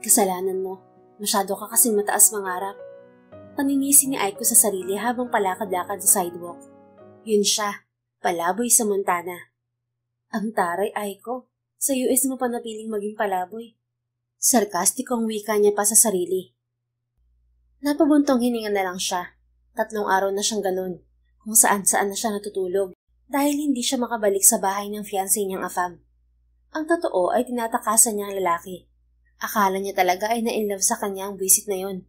Kasalanan mo. Masyado ka kasing mataas mangarap. Paninisi ni Aiko sa sarili habang palakad-lakad sa sidewalk. Yun siya, palaboy sa Montana. Ang taray, Aiko. Sa US mo pa napiling maging palaboy. Sarkastikong wika niya pa sa sarili. Napabuntong hininga na lang siya. 3 araw na siyang ganun, kung saan-saan na siya natutulog dahil hindi siya makabalik sa bahay ng fiancé niyang afam. Ang totoo ay tinatakasan niya ang lalaki. Akala niya talaga ay na-inlove sa kanya ang visit na yon.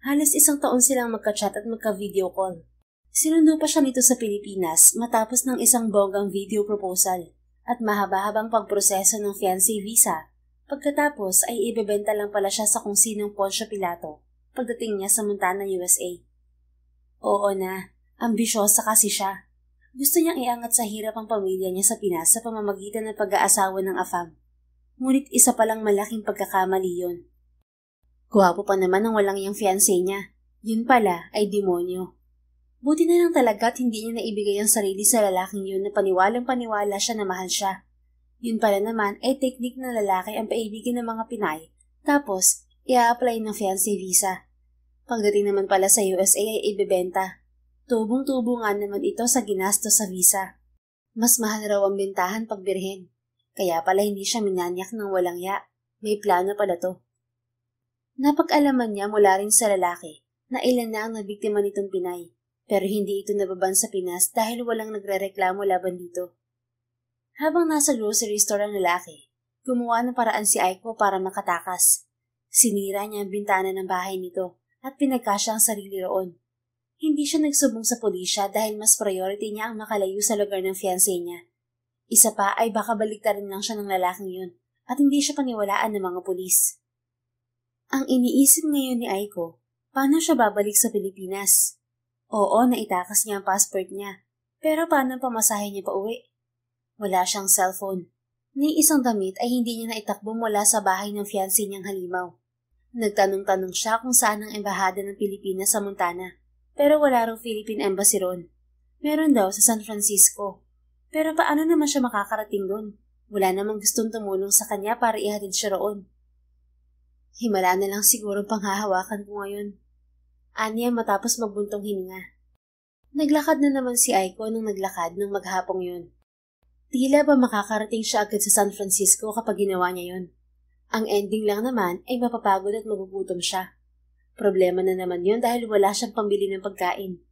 Halos 1 taon silang magka-chat at magka-video call. Sinundo pa siya nito sa Pilipinas matapos ng isang bonggang video proposal at mahaba-habang pagproseso ng fiancé visa. Pagkatapos ay ibebenta lang pala siya sa kung sinong Poncio Pilato pagdating niya sa Montana, USA. Oo na, ambisyosa kasi siya. Gusto niyang iangat sa hirap ang pamilya niya sa Pinas sa pamamagitan ng pag-aasawa ng afam. Ngunit isa palang malaking pagkakamali yun. Gwapo pa naman ang walang iyang fiancé niya. Yun pala ay demonyo. Buti na lang talaga at hindi niya naibigay ang sarili sa lalaking yun na paniwalang-paniwala siya na mahal siya. Yun pala naman ay teknik na lalaki ang paibigin ng mga Pinay, tapos i-apply ng fiancé visa. Pagdating naman pala sa USA ay ibebenta. Tubong-tubo nga naman ito sa ginasto sa visa. Mas mahal raw ang bentahan pag birhen. Kaya pala hindi siya minanyak ng walang ya. May plano pala to. Napag-alaman niya mula rin sa lalaki na ilan na ang nabiktima nitong Pinay. Pero hindi ito nababan sa Pinas dahil walang nagrereklamo laban dito. Habang nasa grocery store ang lalaki, gumawa ng paraan si Aiko para makatakas. Sinira niya ang bintana ng bahay nito at pinagkasya ang sarili roon. Hindi siya nagsubong sa pulisya dahil mas priority niya ang makalayo sa lugar ng fiancé niya. Isa pa ay baka baliktarin lang siya ng lalaking yun at hindi siya paniwalaan ng mga pulis. Ang iniisip ngayon ni Aiko, paano siya babalik sa Pilipinas? Oo, naitakas niya ang passport niya. Pero paano pamasahe niya pa uwi? Wala siyang cellphone. Ni isang damit ay hindi niya naitakbo mula sa bahay ng fiancé niyang halimaw. Nagtanong-tanong siya kung saan ang embahada ng Pilipinas sa Montana. Pero wala raw Philippine Embassy ron. Meron daw sa San Francisco. Pero paano naman siya makakarating doon? Wala namang gustong tumulong sa kanya para ihatid siya roon. Himala na lang siguro panghahawakan ko ngayon. Aniya matapos magbuntong hininga. Naglakad na naman si Aiko nang naglakad ng maghapong yun. Tila ba makakarating siya agad sa San Francisco kapag ginawa niya yun? Ang ending lang naman ay mapapagod at magugutom siya. Problema na naman yun dahil wala siyang pambili ng pagkain.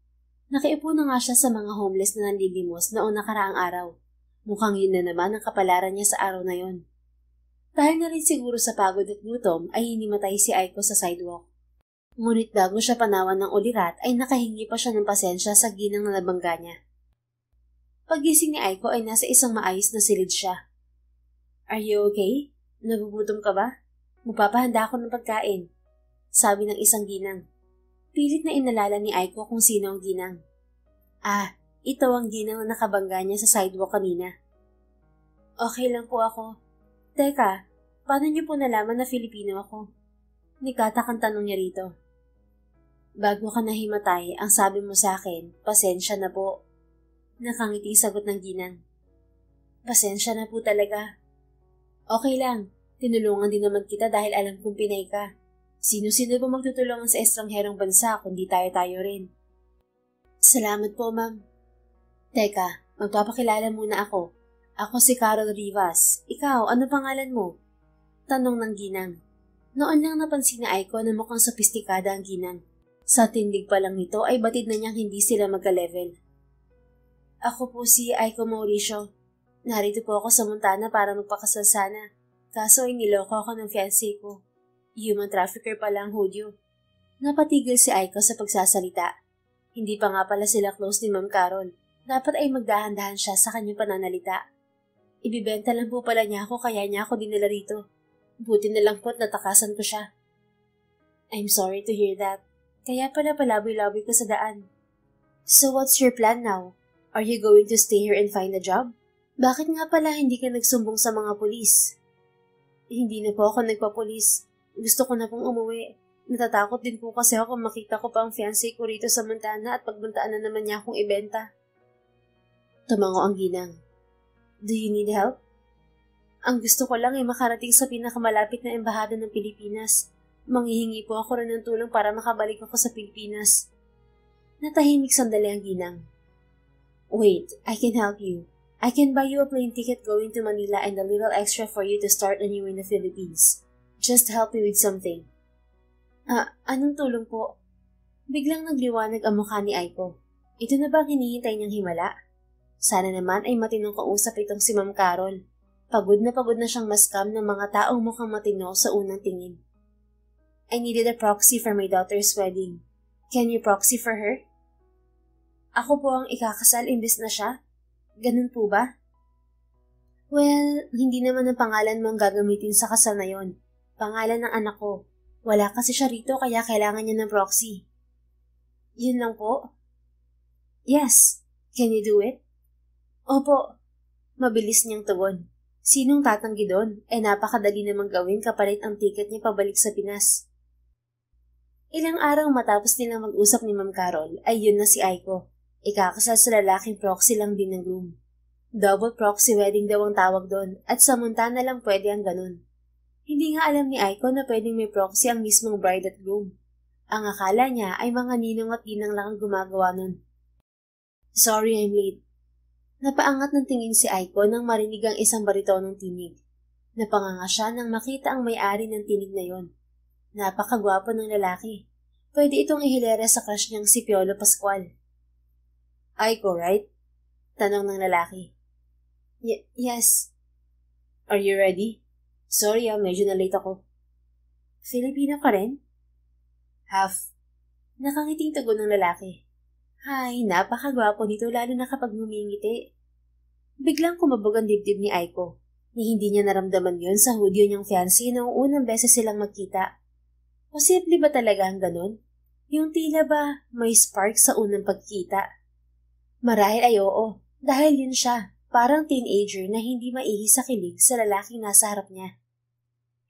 Nakiupo na nga siya sa mga homeless na nanlilimos noong nakaraang araw. Mukhang yun na naman ang kapalaran niya sa araw na yun. Dahil na rin siguro sa pagod at gutom ay hinimatay si Aiko sa sidewalk. Ngunit bago siya panawan ng ulirat ay nakahingi pa siya ng pasensya sa ginang na nabangga niya. Pagising ni Aiko ay nasa isang maayos na silid siya. Are you okay? Nagugutom ka ba? Magpapahanda ako ng pagkain, sabi ng isang ginang. Pilit na inalala ni Aiko kung sino ang ginang. Ito ang ginang na nakabangga niya sa sidewalk kanina. Okay lang po ako. Teka, paano niyo po nalaman na Filipino ako? Nikatakang tanong niya rito. Bago ka nahimatay, ang sabi mo sa akin, pasensya na po. Nakangiting sagot ng ginang. Pasensya na po talaga. Okay lang, tinulungan din naman kita dahil alam kong Pinay ka. Sino-sino ba magtutulungan sa estrangherong bansa kundi tayo-tayo rin? Salamat po, ma'am. Teka, magpapakilala muna ako. Ako si Carol Rivas. Ikaw, ano pangalan mo? Tanong ng ginang. Noon lang napansin ni Aiko na mukhang sopistikada ang ginang. Sa tindig pa lang nito ay batid na niyang hindi sila magka-level. Ako po si Aiko Mauricio. Narito po ako sa Montana para magpakasal sana. Kaso ay niloko ako ng fiancé ko. Human trafficker pala ang Hudyo. Napatigil si Aiko sa pagsasalita. Hindi pa nga pala sila close ni Ma'am Carol. Dapat ay magdahan-dahan siya sa kanyang pananalita. Ibibenta lang po pala niya ako kaya niya ako dinala rito. Buti na lang po't natakasan ko siya. I'm sorry to hear that. Kaya pala palaboy-laboy ka sa daan. So what's your plan now? Are you going to stay here and find a job? Bakit nga pala hindi ka nagsumbong sa mga pulis? Hindi na po ako nagpapulis. Gusto ko na pong umuwi. Natatakot din po kasi ako makita ko pa ang fiancé ko rito sa Montana at pagbuntaan na naman niya akong ibenta. Tumango ang ginang. Do you need help? Ang gusto ko lang ay makarating sa pinakamalapit na embahada ng Pilipinas. Manghihingi po ako rin ng tulong para makabalik ako sa Pilipinas. Natahimik sandali ang ginang. Wait, I can help you. I can buy you a plane ticket going to Manila and a little extra for you to start anew in the Philippines. Just help me with something. Anong tulong po? Biglang nagliwanag ang mukha ni Aiko. Ito na ba ang hinihintay niyang himala? Sana naman ay matinong kausap itong si Ma'am Carol. Pagod na siyang maskam ng mga taong mukhang matino sa unang tingin. I needed a proxy for my daughter's wedding. Can you proxy for her? Ako po ang ikakasal imbes na siya? Ganun po ba? Well, hindi naman ang pangalan mo ang gagamitin sa kasal na yon. Pangalan ng anak ko. Wala kasi siya rito kaya kailangan niya ng proxy. Yun lang po? Yes. Can you do it? Opo. Mabilis niyang tugon. Sinong tatanggi doon? Napakadali namang gawin kapalit ang ticket niya pabalik sa Pinas. Ilang araw matapos nilang mag-usap ni Ma'am Carol ay yun na si Aiko. Ikakasal sa lalaking proxy lang din ng groom. Double proxy wedding daw ang tawag doon at sa Montana lang pwede ang ganun. Hindi nga alam ni Aiko na pwedeng may proxy ang mismong bride at groom. Ang akala niya ay mga ninong at ginang lang ang gumagawa nun. Sorry I'm late. Napaangat ng tingin si Aiko nang marinig ang isang baritonong tinig. Napanganga siya nang makita ang may-ari ng tinig na yon. Napakagwapo ng lalaki. Pwede itong ihilera sa crush niyang si Piolo Pascual. Aiko, right? Tanong ng lalaki. Yes. Are you ready? Sorry medyo na late ako. Filipino ka rin? Half. Nakangiting tugon ng lalaki. Hay, napakagwapo nito lalo na kapag humingiti. Biglang kumabog ang dibdib ni Aiko. Ni hindi niya naramdaman yon sa hudyo niyang fiancé noong unang beses silang magkita. Posible ba talaga ang ganun? Yung tila ba may spark sa unang pagkita? Marahil ay oo, dahil yun siya, parang teenager na hindi maihi sa kilig sa lalaking nasa harap niya.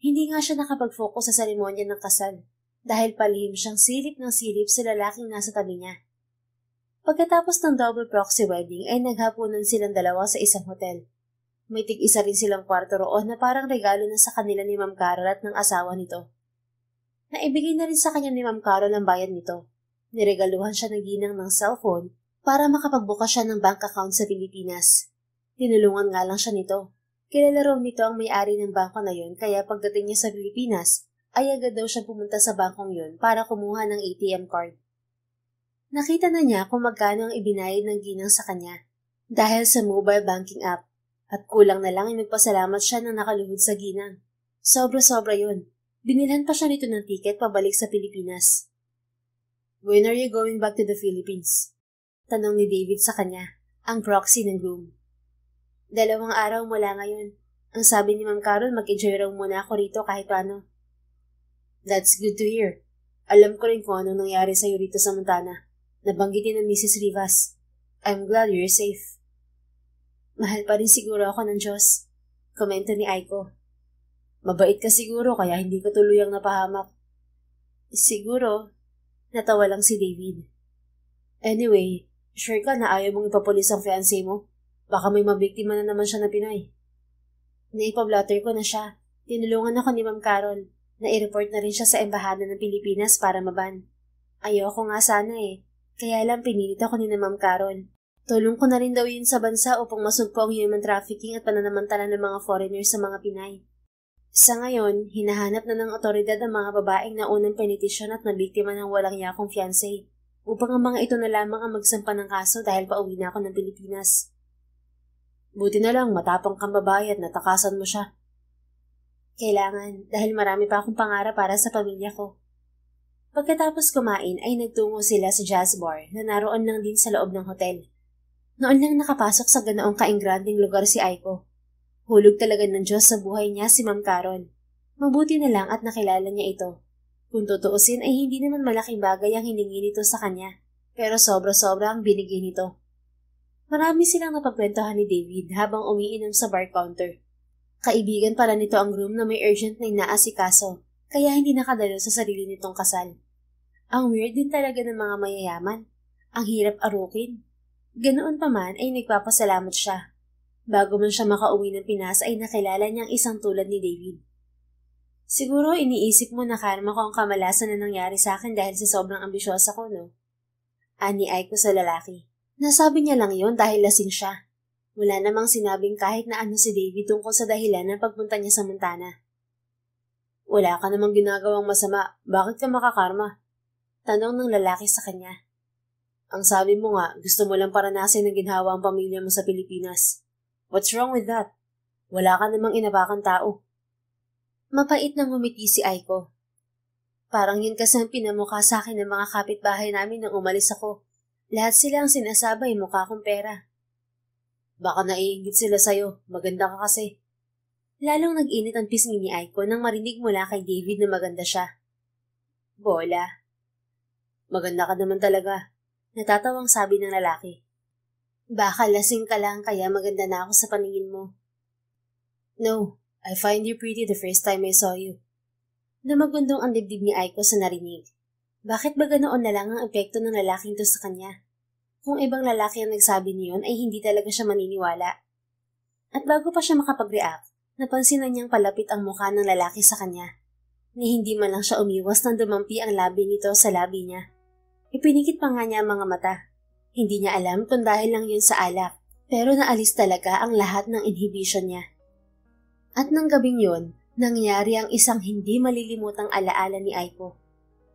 Hindi nga siya nakapag-focus sa seremonya ng kasal, dahil palihim siyang silip ng silip sa lalaking nasa tabi niya. Pagkatapos ng double proxy wedding ay naghapunan silang dalawa sa isang hotel. May tig-isa rin silang kwarto roon na parang regalo na sa kanila ni Ma'am Carol at ng asawa nito. Naibigay na rin sa kanya ni Ma'am Carol ang bayad nito. Niregaluhan siya ng ginang ng cellphone para makapagbukas siya ng bank account sa Pilipinas. Tinulungan nga lang siya nito. Kilala raw nito ang may-ari ng bangko na yon kaya pagdating niya sa Pilipinas ay agad daw siya pumunta sa bangkong yon para kumuha ng ATM card. Nakita na niya kung magkano ang ibinayad ng ginang sa kanya dahil sa mobile banking app at kulang na lang ay nagpasalamat siya na nakaluhod sa ginang. Sobra-sobra yun. Binilhan pa siya nito ng tiket pabalik sa Pilipinas. When are you going back to the Philippines? Tanong ni David sa kanya, ang proxy ng groom. 2 araw mula ngayon. Ang sabi ni Ma'am Carol, mag-enjoy raw muna ako rito kahit paano. That's good to hear. Alam ko rin kung anong nangyari sa'yo rito sa Montana. Nabanggitin ng Mrs. Rivas. I'm glad you're safe. Mahal pa rin siguro ako ng Diyos. Komento ni Aiko. Mabait ka siguro kaya hindi ko tuluyang napahamak. Siguro, natawa lang si David. Anyway, sure ka na ayaw mong ipapulis ang fiancé mo? Baka may mabiktima na naman siya na Pinoy. Naipablatter ko na siya. Tinulungan ako ni Ma'am Carol. Na-i-report na rin siya sa embahada ng Pilipinas para maban. Ayoko nga sana Kaya lang pinilit ako ni na Ma'am Carol. Tulong ko na rin daw yun sa bansa upang masugpo ang human trafficking at pananamantala ng mga foreigner sa mga Pinay. Sa ngayon, hinahanap na ng otoridad ang mga babaeng na unang penitisyon at nabiktima ng walang yakong fiancé upang ang mga ito na lamang ang magsampa ng kaso dahil pauwi na ako ng Pilipinas. Buti na lang matapang kang babae at natakasan mo siya. Kailangan dahil marami pa akong pangarap para sa pamilya ko. Pagkatapos kumain ay nagtungo sila sa jazz bar na naroon lang din sa loob ng hotel. Noon lang nakapasok sa ganoong kaingranding lugar si Aiko. Hulog talaga ng Diyos sa buhay niya si Ma'am Carol. Mabuti na lang at nakilala niya ito. Kung tutuusin ay hindi naman malaking bagay ang hiningi nito sa kanya, pero sobra-sobra ang binigay nito. Marami silang napagkwentuhan ni David habang umiinom sa bar counter. Kaibigan pala nito ang groom na may urgent na inaasikaso, kaya hindi nakadalo sa sarili nitong kasal. Ang weird din talaga ng mga mayayaman. Ang hirap arukin. Ganoon pa man ay nagpapasalamat siya. Bago man siya makauwi ng Pinas ay nakilala niyang isang tulad ni David. Siguro iniisip mo na karma ko ang kamalasan na nangyari sa akin dahil sa sobrang ambisyosa ko, no? Ani Aiko sa lalaki. Nasabi niya lang yon dahil lasing siya. Wala namang sinabing kahit na ano si David tungkol sa dahilan ng pagpunta niya sa Montana. Wala ka namang ginagawang masama, bakit ka makakarma? Tanong ng lalaki sa kanya. Ang sabi mo nga, gusto mo lang paranasin ng ginhawa ang pamilya mo sa Pilipinas. What's wrong with that? Wala ka namang inapakan tao. Mapait nang ngumiti si Aiko. Parang yun kasi ang pinamukha sa akin ng mga kapitbahay namin nang umalis ako. Lahat sila ang sinasabay mukha kong pera. Baka naiingit sila sa'yo, maganda ka kasi. Lalong nag-init ang pisngi ni Aiko nang marinig mula kay David na maganda siya. Bola. Maganda ka naman talaga. Natatawang sabi ng lalaki. Baka lasing ka lang kaya maganda na ako sa paningin mo. No, I find you pretty the first time I saw you. Lumagundong ang dibdib ni Aiko sa narinig. Bakit ba ganoon na lang ang epekto ng lalaking to sa kanya? Kung ibang lalaki ang nagsabi niyon ay hindi talaga siya maniniwala. At bago pa siya makapag-react, napansin na niyang palapit ang mukha ng lalaki sa kanya. Ni hindi man lang siya umiwas nang dumampi ang labi nito sa labi niya. Ipinikit pa nga niya ang mga mata. Hindi niya alam kung dahil lang yun sa alak, pero naalis talaga ang lahat ng inhibition niya. At nang gabing yun, nangyari ang isang hindi malilimutang alaala ni Aiko.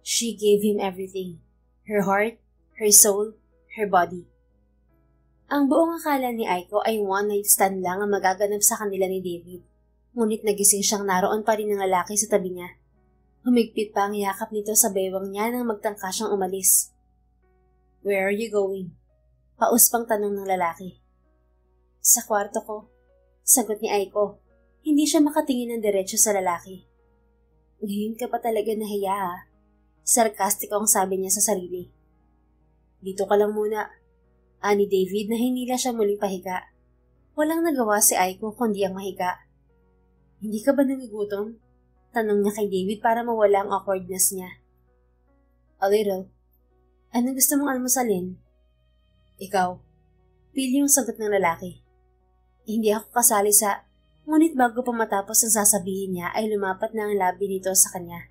She gave him everything. Her heart, her soul, her body. Ang buong akala ni Aiko ay one-night stand lang ang magaganap sa kanila ni David. Ngunit nagising siyang naroon pa rin ng lalaki sa tabi niya. Humigpit pa ang yakap nito sa bewang niya nang magtangka siyang umalis. Where are you going? Pauspang tanong ng lalaki. Sa kwarto ko. Sagot ni Aiko. Hindi siya makatingin ng diretso sa lalaki. Ngayon ka pa talaga nahiya ha? Sarkastiko ang sabi niya sa sarili. Dito ka lang muna. Ani David na hinila siya muling pahiga. Walang nagawa si Aiko kundi ang mahiga. Hindi ka ba nagugutom? Tanong niya kay David para mawala ang awkwardness niya. A little. Ano gusto mong almusalin? Ikaw. Pili yung sagot ng lalaki. Hindi ako kasali sa... Ngunit bago pa matapos ang sasabihin niya ay lumapat na ang labi nito sa kanya.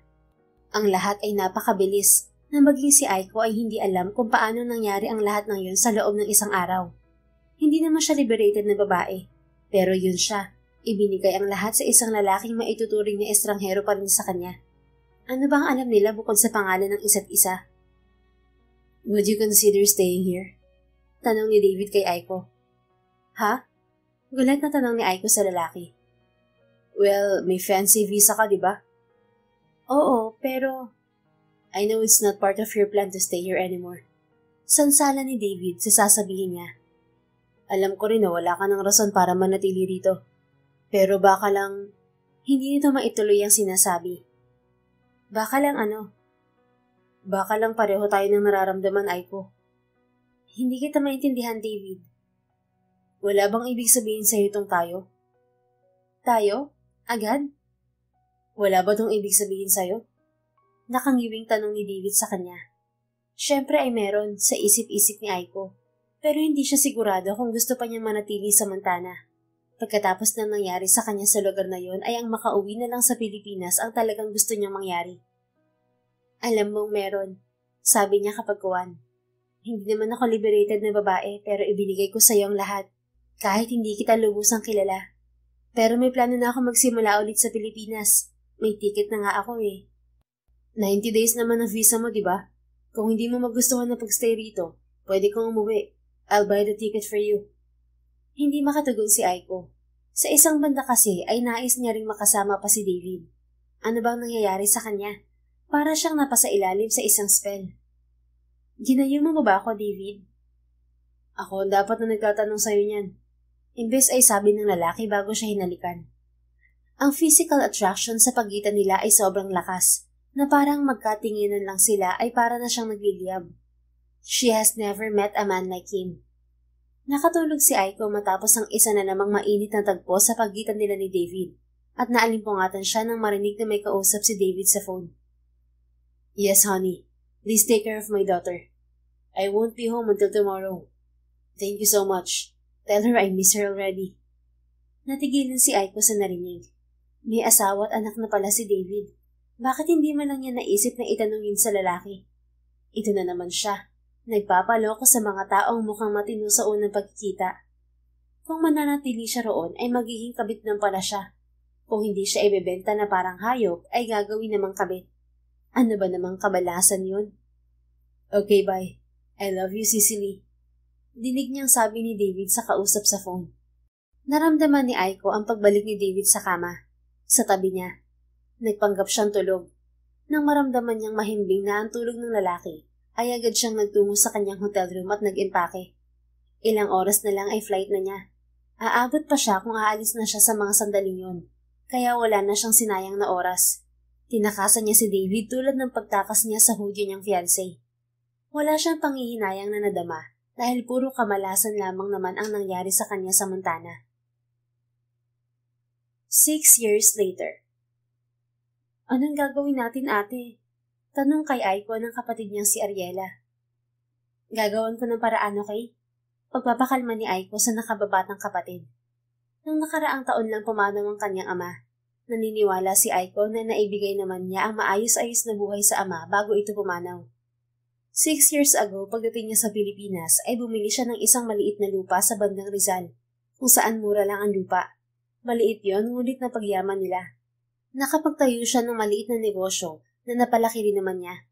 Ang lahat ay napakabilis na maging si Aiko ay hindi alam kung paano nangyari ang lahat ng yun sa loob ng isang araw. Hindi naman siya liberated na babae, pero yun siya. Ibinigay ang lahat sa isang lalaking maituturing na estranghero pa rin sa kanya. Ano bang alam nila bukod sa pangalan ng isa't isa? Would you consider staying here? Tanong ni David kay Aiko. Ha? Gulat na tanong ni Aiko sa lalaki. Well, may fancy visa ka, di ba? Oo, pero... I know it's not part of your plan to stay here anymore. Sansala ni David sa sasabihin niya. Alam ko rin na wala ka ng rason para manatili rito. Pero baka lang... Hindi nito maituloy ang sinasabi. Baka lang ano? Baka lang pareho tayo ng nararamdaman, Aiko. Hindi kita maintindihan, David. Wala bang ibig sabihin sa'yo itong tayo? Tayo? Agad? Wala ba itong ibig sabihin sa'yo? Nakangiwing tanong ni David sa kanya. Siyempre ay meron sa isip-isip ni Aiko, pero hindi siya sigurado kung gusto pa niyang manatili sa Montana. Pagkatapos ng nangyari sa kanya sa lugar na yon ay ang makauwi na lang sa Pilipinas ang talagang gusto niyang mangyari. Alam mong meron, sabi niya kapag kuwan. Hindi naman ako liberated na babae pero ibinigay ko sa iyo ang lahat. Kahit hindi kita lubusang kilala. Pero may plano na ako magsimula ulit sa Pilipinas. May ticket na nga ako eh. 90 days naman ang visa mo, di ba? Kung hindi mo magustuhan na pagstay rito, pwede kong umuwi. I'll buy the ticket for you. Hindi makatugon si Aiko. Sa isang banda kasi ay nais niya ring makasama pa si David. Ano bang nangyayari sa kanya? Para siyang napasailalim sa isang spell. Ginayuman mo ba ako, David? Ako dapat na nagtatanong sa'yo niyan. Imbes ay sabi ng lalaki bago siya hinalikan. Ang physical attraction sa pagitan nila ay sobrang lakas, na parang magkatinginan lang sila ay para na siyang nagliliyab. She has never met a man like him. Nakatulog si Aiko matapos ang isa na namang mainit na tagpo sa pagitan nila ni David, at naalimpungatan siya nang marinig na may kausap si David sa phone. Yes, honey. Please take care of my daughter. I won't be home until tomorrow. Thank you so much. Tell her I miss her already. Natigilan si Aiko sa narinig. May asawa at anak na pala si David. Bakit hindi man lang niya naisip na itanungin sa lalaki? Ito na naman siya. Nagpapaloko sa mga taong mukhang matino sa unang pagkikita. Kung mananatili siya roon ay magiging kabit lang pala siya. Kung hindi siya ibebenta na parang hayop ay gagawin namang kabit. Ano ba namang kabalasan yun? Okay, bye. I love you, Cicely. Dinig niyang sabi ni David sa kausap sa phone. Naramdaman ni Aiko ang pagbalik ni David sa kama. Sa tabi niya. Nagpanggap siyang tulog. Nang maramdaman niyang mahimbing na ang tulog ng lalaki, ay agad siyang nagtungo sa kanyang hotel room at nag-impake. Ilang oras na lang ay flight na niya. Aabot pa siya kung aalis na siya sa mga sandaling yun. Kaya wala na siyang sinayang na oras. Tinakasan niya si David tulad ng pagtakas niya sa hudyo niyang fiancé. Wala siyang panghihinayang na nadama dahil puro kamalasan lamang naman ang nangyari sa kanya sa Montana. 6 years later. Anong gagawin natin, ate? Tanong kay Aiko ng kapatid niyang si Ariela. Gagawan ko ng paraan, okay? Pagpapakalma ni Aiko sa nakababatang kapatid. Nang nakaraang taon lang pumanaw ang kanyang ama, naniniwala si Aiko na naibigay naman niya ang maayos-ayos na buhay sa ama bago ito pumanaw. 6 years ago, pagdating niya sa Pilipinas, ay bumili siya ng isang maliit na lupa sa bandang Rizal, kung saan mura lang ang lupa. Maliit yon, ngunit na pagyaman nila. Nakapagtayo siya ng maliit na negosyo na napalaki rin naman niya.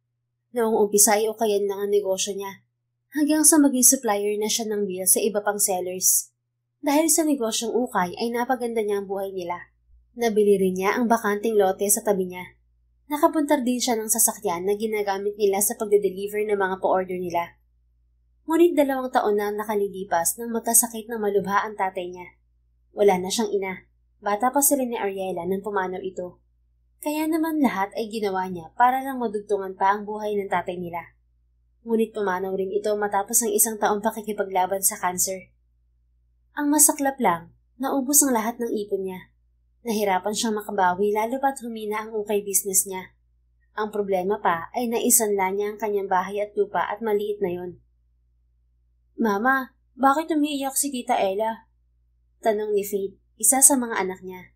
Noong umpisa ay ukayan lang ang negosyo niya. Hanggang sa maging supplier na siya ng beer sa iba pang sellers. Dahil sa negosyong ukay ay napaganda niya ang buhay nila. Nabili rin niya ang bakanting lote sa tabi niya. Nakapuntar din siya ng sasakyan na ginagamit nila sa pagde-deliver ng mga pa-order nila. Ngunit 2 taon na nakalilipas nang magkasakit ng malubha ang tatay niya. Wala na siyang ina. Bata pa sila ni Ariela nang pumanaw ito. Kaya naman lahat ay ginawa niya para lang madugtungan pa ang buhay ng tatay nila. Ngunit pumanaw rin ito matapos ang 1 taong pakikipaglaban sa cancer. Ang masaklap lang, naubos ang lahat ng ipon niya. Nahirapan siyang makabawi lalo pat humina ang ukay business niya. Ang problema pa ay naisanla niya ang kanyang bahay at lupa at maliit na yon. Mama, bakit umiiyak si Tita Ella? Tanong ni Faith, isa sa mga anak niya.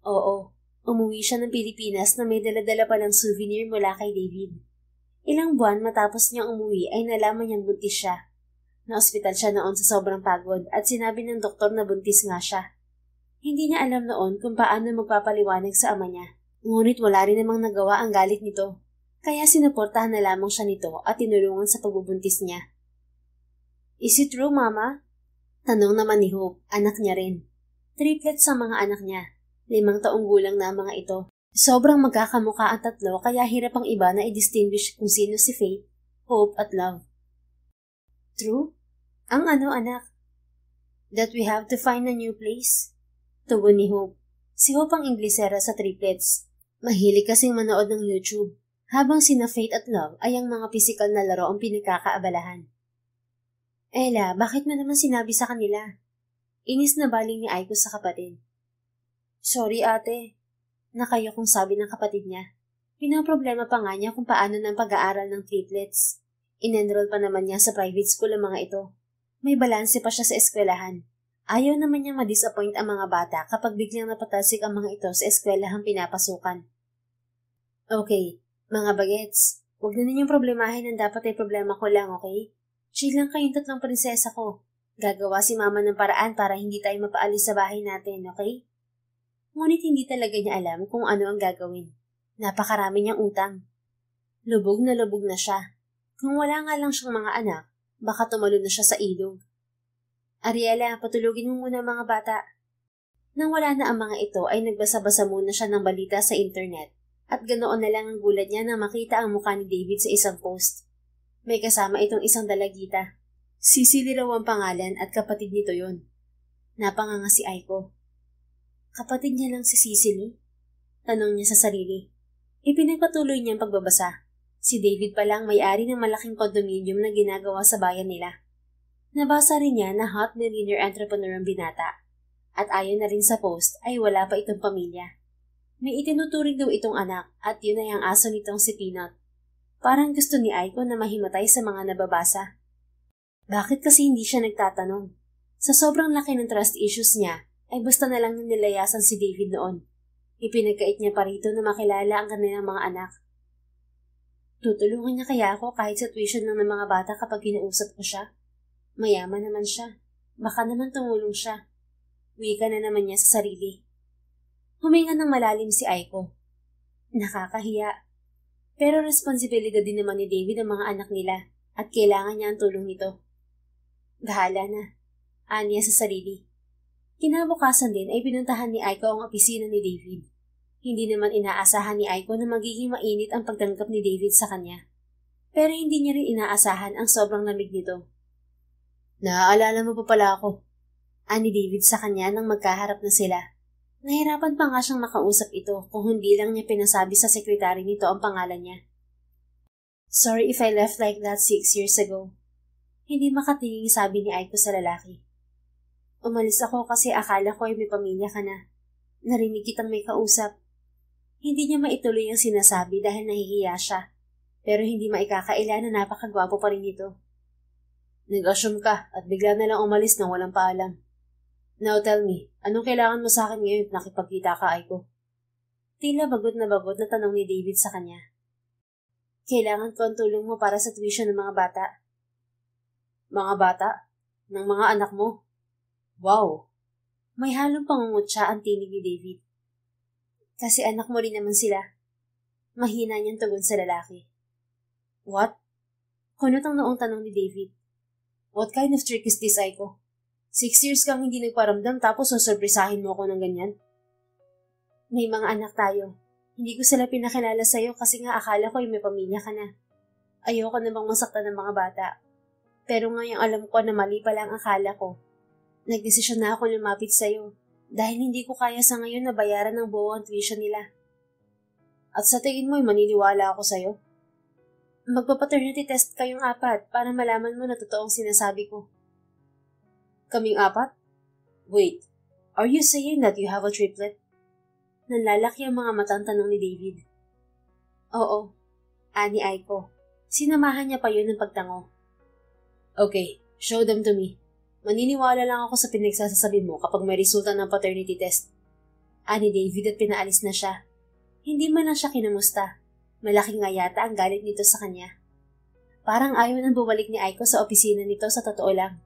Oo, umuwi siya ng Pilipinas na may dala-dala pa ng souvenir mula kay David. Ilang buwan matapos niyang umuwi ay nalaman niyang buntis siya. Na-ospital siya noon sa sobrang pagod at sinabi ng doktor na buntis nga siya. Hindi niya alam noon kung paano magpapaliwanag sa ama niya. Ngunit wala rin namang nagawa ang galit nito. Kaya sinuportahan na lamang siya nito at tinulungan sa pagbubuntis niya. Is it true, Mama? Tanong naman ni Hope, anak niya rin. Triplets sa mga anak niya. 5 taong gulang na ang mga ito. Sobrang magkakamukha ang tatlo kaya hirap ang iba na i-distinguish kung sino si Faith, Hope at Love. True? Ang ano, anak? That we have to find a new place? Tugon ni Hope. Si Hope ang Inglesera sa triplets. Mahilig kasing manood ng YouTube, habang sina Faith at Love ay ang mga pisikal na laro ang pinagkakaabalahan. Ella, bakit mo naman sinabi sa kanila? Inis na baling ni Aiko sa kapatid. Sorry ate, nakayo kong sabi ng kapatid niya. Pinaproblema pa nga niya kung paano ng pag-aaral ng triplets. In-enroll pa naman niya sa private school ang mga ito. May balanse pa siya sa eskwelahan. Ayaw naman niyang ma-disappoint ang mga bata kapag biglang napatalsik ang mga ito sa eskwelahang pinapasukan. Okay, mga bagets, huwag na ninyong problemahin ang dapat ay problema ko lang, okay? Chill lang kayong 3 prinsesa ko. Gagawa si mama ng paraan para hindi tayo mapaalis sa bahay natin, okay? Ngunit hindi talaga niya alam kung ano ang gagawin. Napakarami niyang utang. Lubog na siya. Kung wala nga lang siyang mga anak, baka tumalon na siya sa ilog. Ariela, patulugin mo muna mga bata. Nang wala na ang mga ito ay nagbasa-basa muna siya ng balita sa internet at ganoon na lang ang gulat niya na makita ang mukha ni David sa isang post. May kasama itong isang dalagita. Cicely raw ang pangalan at kapatid nito yon. Napanganga si Aiko. Kapatid niya lang si Cicely? Tanong niya sa sarili. Ipinagpatuloy niyang pagbabasa. Si David pa lang may-ari ng malaking condominium na ginagawa sa bayan nila. Nabasa rin niya na hot millionaire entrepreneur ang binata. At ayon na rin sa post ay wala pa itong pamilya. May itinuturing daw itong anak at yun ay ang aso nitong si Peanut. Parang gusto ni Aiko na mahimatay sa mga nababasa. Bakit kasi hindi siya nagtatanong? Sa sobrang laki ng trust issues niya, ay basta na lang nilayasan si David noon. Ipinagkait niya pa rito na makilala ang kanilang mga anak. Tutulungan niya kaya ako kahit sa tuition ng mga bata kapag kinausap ko siya? Mayaman naman siya. Baka naman tumulong siya. Wika na naman niya sa sarili. Huminga ng malalim si Aiko. Nakakahiya. Pero responsibilidad din naman ni David ang mga anak nila at kailangan niya ang tulong nito. Bahala na. Aniya sa sarili. Kinabukasan din ay pinuntahan ni Aiko ang opisina ni David. Hindi naman inaasahan ni Aiko na magiging mainit ang pagtanggap ni David sa kanya. Pero hindi niya rin inaasahan ang sobrang lamig nito. Naaalala mo pa pala ako. Ani David sa kanya nang magkaharap na sila. Nahirapan pa nga siyang makausap ito kung hindi lang niya pinasabi sa sekretary nito ang pangalan niya. Sorry if I left like that 6 years ago. Hindi makatingin sabi ni Aiko sa lalaki. Umalis ako kasi akala ko ay may pamilya ka na. Narinig kitang may kausap. Hindi niya maituloy ang sinasabi dahil nahihiya siya. Pero hindi maikakaila na napakagwapo pa rin ito. Nag-assume ka at bigla na lang umalis nang walang paalam. Now tell me, anong kailangan mo sa akin ngayon at nakipagkita ka, Aiko? Tila bagot na tanong ni David sa kanya. Kailangan ko ang tulong mo para sa tuition ng mga bata. Mga bata? Ng mga anak mo? Wow! May halong pangungutya ang tinig ni David. Kasi anak mo rin naman sila. Mahina niyang tugon sa lalaki. What? Kunot ang noong tanong ni David. What kind of trick is this, Aiko? 6 years kang hindi nagparamdam tapos susurprisahin mo ako ng ganyan? May mga anak tayo. Hindi ko sila pinakilala sa'yo kasi nga akala ko ay may pamilya ka na. Ayoko namang masaktan ng mga bata. Pero ngayong alam ko na mali pala ang akala ko. Nagdesisyon na ako lumapit sa'yo dahil hindi ko kaya sa ngayon na bayaran ng buo ang tuition nila. At sa tingin mo ay maniniwala ako sa'yo? Magpa-paternity test kayong 4 para malaman mo na totoong sinasabi ko. Kaming 4? Wait, are you saying that you have a triplet? Nanlalaki ang mga matang tanong ni David. Oo, ani Aiko. Sinamahan niya pa yun ng pagtango. Okay, show them to me. Maniniwala lang ako sa pinagsasasabi mo kapag may resulta ng paternity test. Ani David at pinaalis na siya. Hindi man lang siya kinamusta. Malaking nga yata ang galit nito sa kanya. Parang ayaw nang bumalik ni Aiko sa opisina nito sa totoo lang.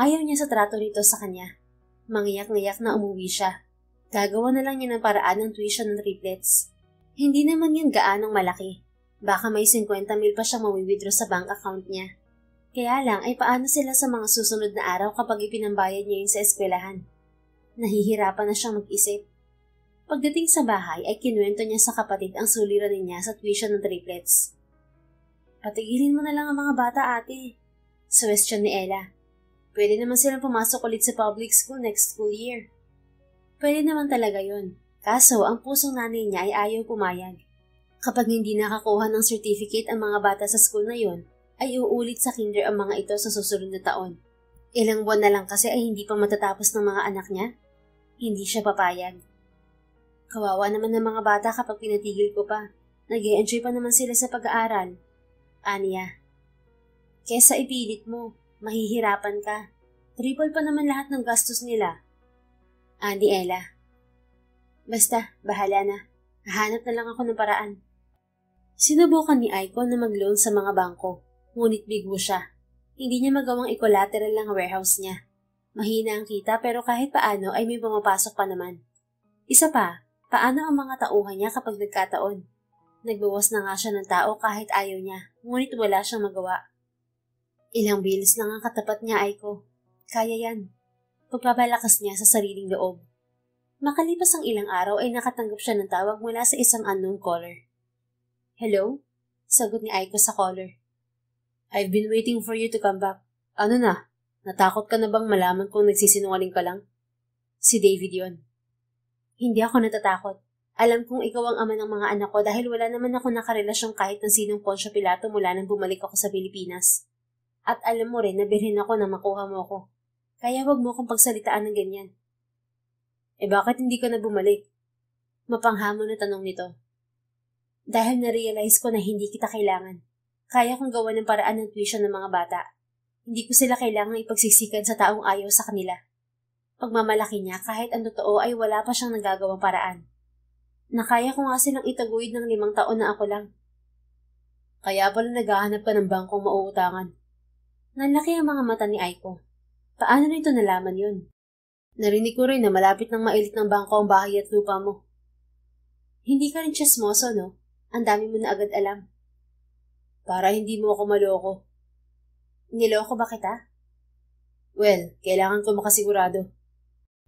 Ayaw niya sa trato nito sa kanya. Mangiyak-ngayak na umuwi siya. Gagawa na lang niya ng paraan ng tuition ng triplets. Hindi naman yun gaanong malaki. Baka may 50,000 pa siyang mawi-withdraw sa bank account niya. Kaya lang ay paano sila sa mga susunod na araw kapag ipinambayad niya yun sa eskwelahan. Nahihirapan na siyang mag-isip. Pagdating sa bahay ay kinuwento niya sa kapatid ang suliranin niya sa tuition ng triplets. Patigilin mo na lang ang mga bata, ate. Suwestiyon ni Ella. Pwede naman silang pumasok ulit sa public school next school year. Pwede naman talaga yun. Kaso ang pusong nanay niya ay ayaw pumayag. Kapag hindi nakakuha ng certificate ang mga bata sa school na yon, ay uulit sa kinder ang mga ito sa susunod na taon. Ilang buwan na lang kasi ay hindi pa matatapos ng mga anak niya. Hindi siya papayag. Kawawa naman ng mga bata kapag pinatigil ko pa. Nag-e-enjoy pa naman sila sa pag-aaral. Aniya. Kesa ipilit mo, mahihirapan ka. Triple pa naman lahat ng gastos nila. Ani Ella. Basta, bahala na. Hahanap na lang ako ng paraan. Sinubukan ni Aiko na mag-loan sa mga bangko, ngunit bigo siya. Hindi niya magawang i-collateral lang ang warehouse niya. Mahina ang kita pero kahit paano ay may pumapasok pa naman. Isa pa, paano ang mga tauhan niya kapag nagkataon? Nagbawas na nga siya ng tao kahit ayaw niya, ngunit wala siyang magawa. Ilang bills lang ang katapat niya, Aiko. Kaya yan. Pagpapalakas niya sa sariling loob. Makalipas ang ilang araw ay nakatanggap siya ng tawag mula sa isang unknown caller. Hello? Sagot ni Aiko sa caller. I've been waiting for you to come back. Ano na? Natakot ka na bang malaman kung nagsisinungaling ka lang? Si David yon. Hindi ako natatakot. Alam kong ikaw ang ama ng mga anak ko dahil wala naman ako nakarelasyon kahit ng sinong Poncio Pilato mula nang bumalik ako sa Pilipinas. At alam mo rin na birhen ako na makuha mo ako. Kaya wag mo akong pagsalitaan ng ganyan. Bakit hindi ka na bumalik? Mapanghamon na tanong nito. Dahil na-realize ko na hindi kita kailangan. Kaya kong gawa ng paraan ng tuition ng mga bata. Hindi ko sila kailangang ipagsiksikan sa taong ayaw sa kanila. Pagmamalaki niya kahit ang totoo ay wala pa siyang nagagawang paraan. Nakaya ko nga silang itaguyod ng 5 taon na ako lang. Kaya pala naghahanap ka ng bangkong mauutangan. Nanlaki ang mga mata ni Aiko. Paano nito nalaman yun? Narinig ko rin na malapit ng mailit ng bangko ang bahay at lupa mo. Hindi ka rin tsismoso, no? Ang dami mo na agad alam. Para hindi mo ako maloko. Niloko ba kita? Well, kailangan ko makasigurado.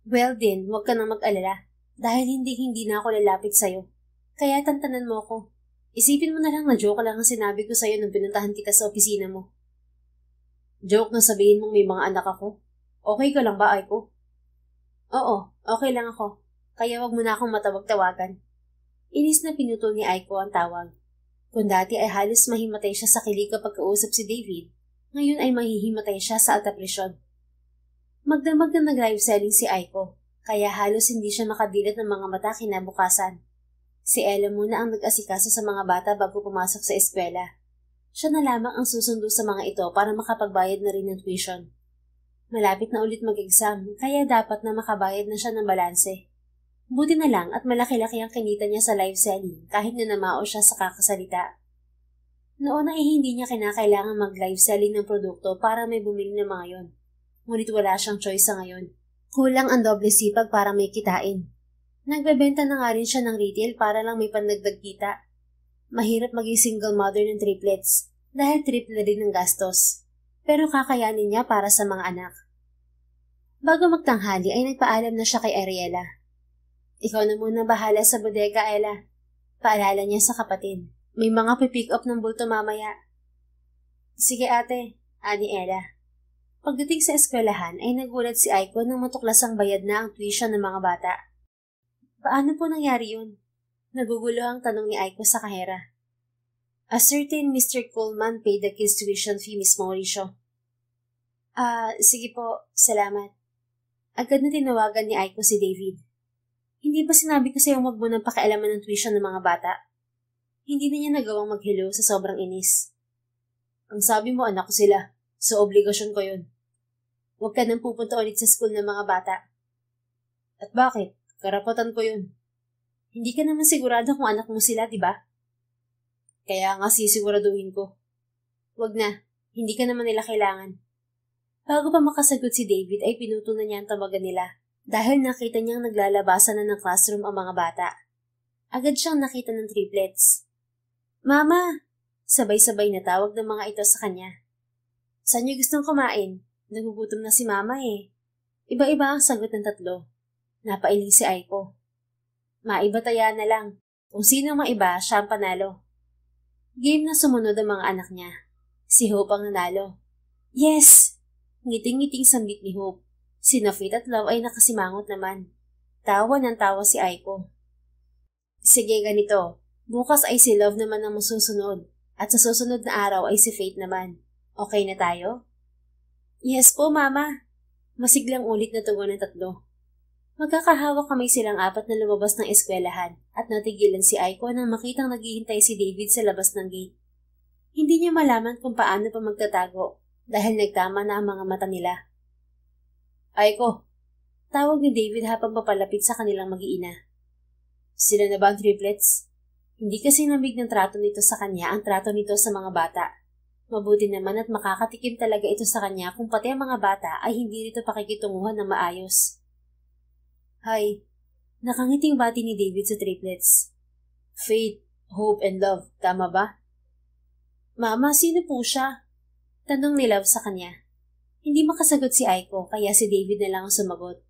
Well din, huwag ka nang mag-alala. Dahil hindi na ako lalapit sa'yo. Kaya tantanan mo ako. Isipin mo na lang na joke lang ang sinabi ko sa'yo nung pinuntahan kita sa opisina mo. Joke na sabihin mong may mga anak ako? Okay ka lang ba, Aiko? Oo, okay lang ako. Kaya wag mo na akong matawag-tawagan. Inis na pinutol ni Aiko ang tawag. Kung dati ay halos mahimatay siya sa kilig kapag kausap si David, ngayon ay mahihimatay siya sa alta presyon. Magdamag na nag-live selling si Aiko, kaya halos hindi siya makadilat ng mga mata kinabukasan. Si Ella muna ang nag-asikaso sa mga bata bago pumasok sa eskwela. Siya na lamang ang susundo sa mga ito para makapagbayad na rin ng tuition. Malapit na ulit mag-exam, kaya dapat na makabayad na siya ng balanse. Buti na lang at malaki-laki ang kinita niya sa live selling kahit na namao siya sa kakasalita. Noon ay hindi niya kinakailangan mag-live selling ng produkto para may bumili ng mga yon. Ngunit wala siyang choice sa ngayon. Kulang ang doble sipag para may kitain. Nagbebenta na nga rin siya ng retail para lang may pandagdag kita. Mahirap maging single mother ng triplets dahil triple na din ang gastos. Pero kakayanin niya para sa mga anak. Bago magtanghali ay nagpaalam na siya kay Ariela. Ikaw na muna bahala sa bodega, Ella. Paalala niya sa kapatid. May mga pipick up ng bulto mamaya. Sige ate, ani Ella. Pagdating sa eskwelahan ay nagulat si Aiko nang matuklasang bayad na ang tuition ng mga bata. Paano po nangyari yun? Nagugulo ang tanong ni Aiko sa kahera. A certain Mr. Coleman paid the kids' tuition fee, Miss Mauricio. Sige po, salamat. Agad na tinawagan ni Aiko si David. Hindi ba sinabi ko sa'yo wag mo nang pakialaman ng tuition ng mga bata? Hindi na niya nagawang mag-hello sa sobrang inis. Ang sabi mo anak ko sila, so obligasyon ko yun. Huwag ka nang pupunta ulit sa school ng mga bata. At bakit? Karapatan ko yun. Hindi ka naman sigurado kung anak mo sila, di ba? Kaya nga sisiguraduhin ko. Huwag na, hindi ka naman nila kailangan. Bago pa makasagot si David ay pinutol na niya ang tawagan nila dahil nakita niyang naglalabasan na ng classroom ang mga bata. Agad siyang nakita ng triplets. Mama! Sabay-sabay na tawag ng mga ito sa kanya. Saan niyo gustong kumain? Nagugutom na si Mama eh. Iba-iba ang sagot ng tatlo. Napailing si Aiko. Maibataya na lang. Kung sino maiba, siya ang panalo. Game na sumunod ang mga anak niya. Si Hope ang nanalo. Yes! Ngiting-ngiting sambit ni Hope. Sina Faith at Love ay nakasimangot naman. Tawa ng tawa si Aiko. Sige ganito, bukas ay si Love naman ang masusunod at sa susunod na araw ay si Faith naman. Okay na tayo? Yes po, Mama. Masiglang ulit na tugon ng tatlo. Magkakahawak kamay silang apat na lumabas ng eskwelahan at natigilan si Aiko nang makitang naghihintay si David sa labas ng gate. Hindi niya malaman kung paano pa magtatago dahil nagtama na ang mga mata nila. Aiko, tawag ni David habang papalapit sa kanilang mag-iina. Sila na ba ang triplets? Hindi kasi namig ng trato nito sa kanya ang trato nito sa mga bata. Mabuti naman at makakatikim talaga ito sa kanya kung pati ang mga bata ay hindi rito pakikitunguhan ng maayos. Hi, nakangiting bati ni David sa triplets. Faith, Hope, and Love, tama ba? Mama, sino po siya? Tanong ni Love sa kanya. Hindi makasagot si Aiko kaya si David na lang ang sumagot.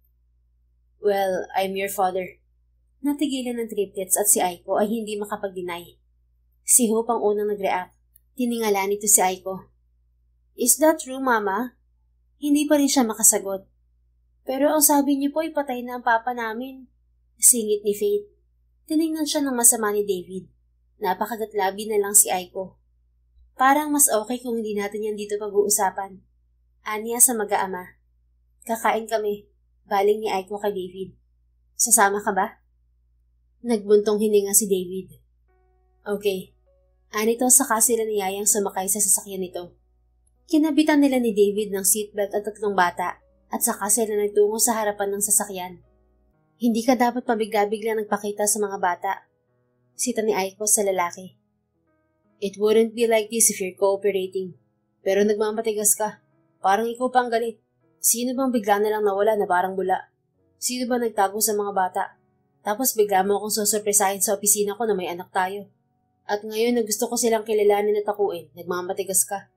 Well, I'm your father. Natigilan ng triplets at si Aiko ay hindi makapag-deny. Si Hope ang unang nag-react. Tiningala nito si Aiko. Is that true, Mama? Hindi pa rin siya makasagot. Pero ang sabi niyo po ay patay na ang papa namin. Singit ni Faith. Tiningnan siya ng masama ni David. Napakagatlabi na lang si Aiko. Parang mas okay kung hindi natin yan dito pag-uusapan. Aniya sa mag-aama. Kakain kami. Baling ni Aiko kay David. Sasama ka ba? Nagbuntong hininga si David. Okay. Anito saka sila niyayang sumakay sa sasakyan nito. Kinabitan nila ni David ng seatbelt at tatlong bata at saka sila nagtungo sa harapan ng sasakyan. Hindi ka dapat pabigla-bigla nagpakita sa mga bata. Sita ni Aiko sa lalaki. It wouldn't be like this if you're cooperating. Pero nagmamatigas ka. Parang ikaw pang galit. Sino bang bigla na lang nawala na parang bula? Sino ba nagtago sa mga bata? Tapos bigla mo akong susurpresahin sa opisina ko na may anak tayo. At ngayon na gusto ko silang kilalanin at takuin, nagmamatigas ka.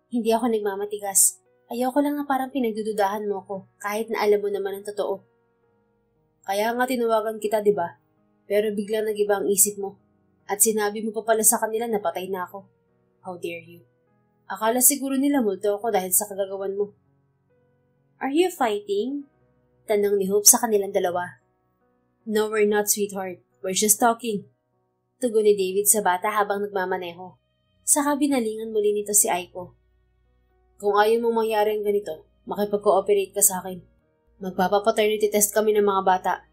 Hindi ako nagmamatigas. Ayoko lang na parang pinagdududahan mo ko, kahit na alam mo naman ang totoo. Kaya nga tinawagan kita, di ba? Pero biglang nag-iba ang isip mo. At sinabi mo pa pala sa kanila na patay na ako. How dare you? Akala siguro nila multo ako dahil sa kagagawan mo. Are you fighting? Tanong ni Hope sa kanilang dalawa. No, we're not, sweetheart. We're just talking. Tugon ni David sa bata habang nagmamaneho. Saka binalingan muli nito si Aiko. Kung ayaw mong mangyari ang ganito, makipag-cooperate ka sa akin. Magpapapaternity test kami ng mga bata.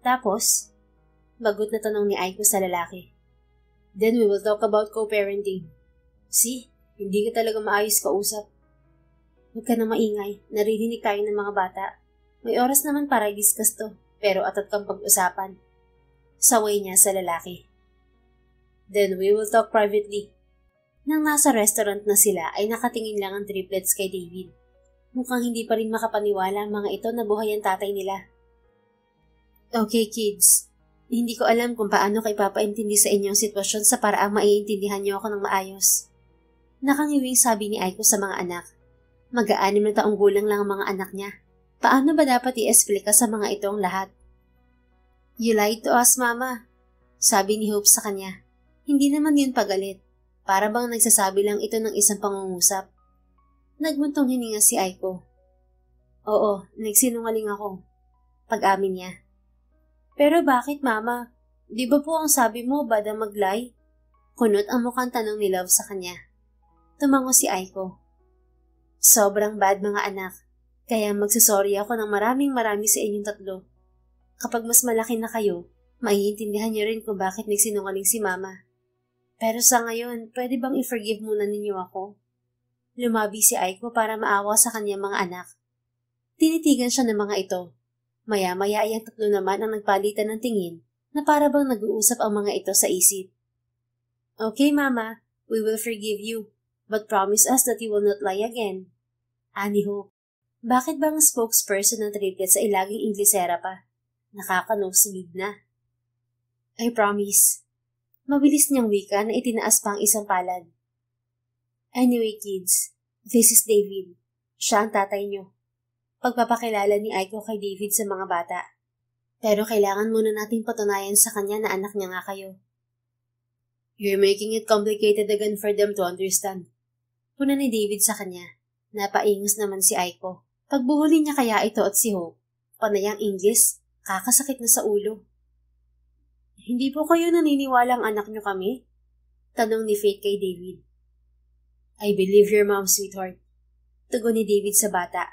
Tapos, bagot na tanong ni Aiko sa lalaki. Then we will talk about co-parenting. See, hindi ka talaga maayos kausap. Huwag ka na maingay, naririnig tayo ng mga bata. May oras naman para i-discuss to, pero atat kang pag-usapan. Saway niya sa lalaki. Then we will talk privately. Nang nasa restaurant na sila ay nakatingin lang ang triplets kay David. Mukhang hindi pa rin makapaniwala ang mga ito na buhay ang tatay nila. Okay kids, hindi ko alam kung paano kayo papaintindi sa inyong sitwasyon sa paraang maiintindihan niyo ako ng maayos. Nakangiwing sabi ni Aiko sa mga anak. Mag-aanim na taong gulang lang ang mga anak niya. Paano ba dapat i-esplika sa mga ito ang lahat? You lied to us, Mama. Sabi ni Hope sa kanya. Hindi naman yun pagalit. Para bang nagsasabi lang ito ng isang pangungusap. Nagmuntong hininga si Aiko. Oo, nagsinungaling ako. Pag-amin niya. Pero bakit, Mama? Di ba po ang sabi mo, bad ang mag-lie? Kunot ang mukhang tanong ni Love sa kanya. Tumango si Aiko. Sobrang bad mga anak. Kaya magsasorry ako ng marami sa inyong tatlo. Kapag mas malaki na kayo, maiintindihan niyo rin kung bakit nagsinungaling si Mama. Pero sa ngayon, pwede bang i-forgive muna ninyo ako? Lumabi si Aiko para maawa sa kanyang mga anak. Tinitigan siya ng mga ito. Maya-maya ay ang tatlo naman ang nagpalitan ng tingin na para bang nag-uusap ang mga ito sa isip. Okay, Mama, we will forgive you, but promise us that you will not lie again. Ani Hope, bakit bang spokesperson ng triplets ay laging Inglesera pa? Nakaka-nosebleed na. I promise. Mabilis niyang wika na itinaas pa ang isang palad. Anyway kids, this is David. Siya ang tatay niyo. Pagpapakilala ni Aiko kay David sa mga bata. Pero kailangan muna nating patunayan sa kanya na anak niya nga kayo. You're making it complicated again for them to understand. Puna ni David sa kanya. Napaingos naman si Aiko. Pagbuhuli niya kaya ito at si Hope. Panayang English, kakasakit na sa ulo. Hindi po kayo naniniwalang anak niyo kami? Tanong ni Faith kay David. I believe your mom, sweetheart. Tugon ni David sa bata.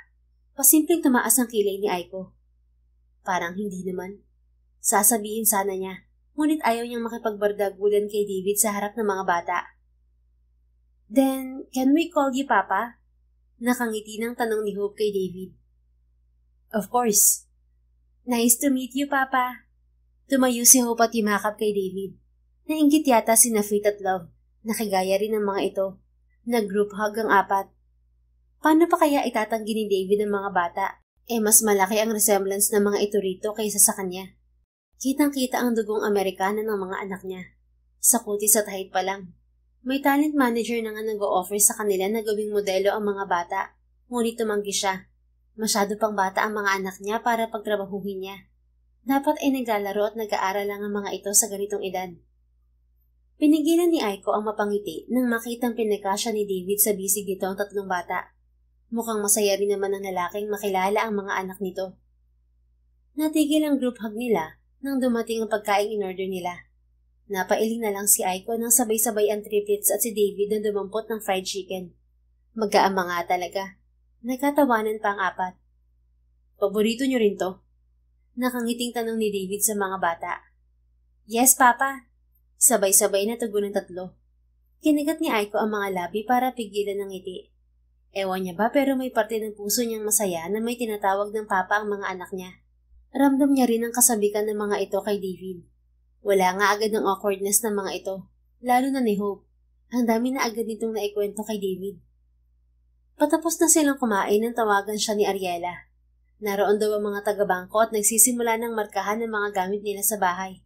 Pasimpleng tumaas ang kilay ni Aiko. Parang hindi naman. Sasabihin sana niya, ngunit ayaw niyang makipagbardagulan kay David sa harap ng mga bata. Then, can we call you Papa? Nakangiti ng tanong ni Hope kay David. Of course. Nice to meet you, Papa. Tumayo si Hope at yumakap kay David. Nainggit yata si Faith at Love. Nakigaya rin ng mga ito. Nag-group hug ang apat. Paano pa kaya itatanggi ni David ang mga bata? Mas malaki ang resemblance ng mga ito rito kaysa sa kanya. Kitang-kita ang dugong Amerikana ng mga anak niya. Sa kutis at height pa lang. May talent manager na nga nag-o-offer sa kanila na gawing modelo ang mga bata. Ngunit tumanggi siya. Masyado pang bata ang mga anak niya para pagtrabahuhin niya. Dapat ay naglalaro at nag-aaral lang ang mga ito sa ganitong edad. Pinigilan ni Aiko ang mapangiti nang makitang pinagkasya ni David sa bisig nito ang tatlong bata. Mukhang masaya rin naman ang lalaking makilala ang mga anak nito. Natigil ang group hug nila nang dumating ang pagkaing in-order nila. Napailing na lang si Aiko nang sabay-sabay ang triplets at si David na dumampot ng fried chicken. Mag-aama nga talaga. Nagkatawanan pa ang apat. Paborito niyo rin to? Nakangiting tanong ni David sa mga bata. Yes, Papa. Sabay-sabay na tugon ng tatlo. Kinagat ni Aiko ang mga labi para pigilan ng ngiti. Ewan niya ba pero may parte ng puso niyang masaya na may tinatawag ng papa ang mga anak niya. Ramdam niya rin ang kasabikan ng mga ito kay David. Wala nga agad ng awkwardness ng mga ito, lalo na ni Hope. Ang dami na agad nitong naikwento kay David. Patapos na silang kumain nang tawagan siya ni Ariela. Naroon daw ang mga taga-bangko at nagsisimula ng markahan ng mga gamit nila sa bahay.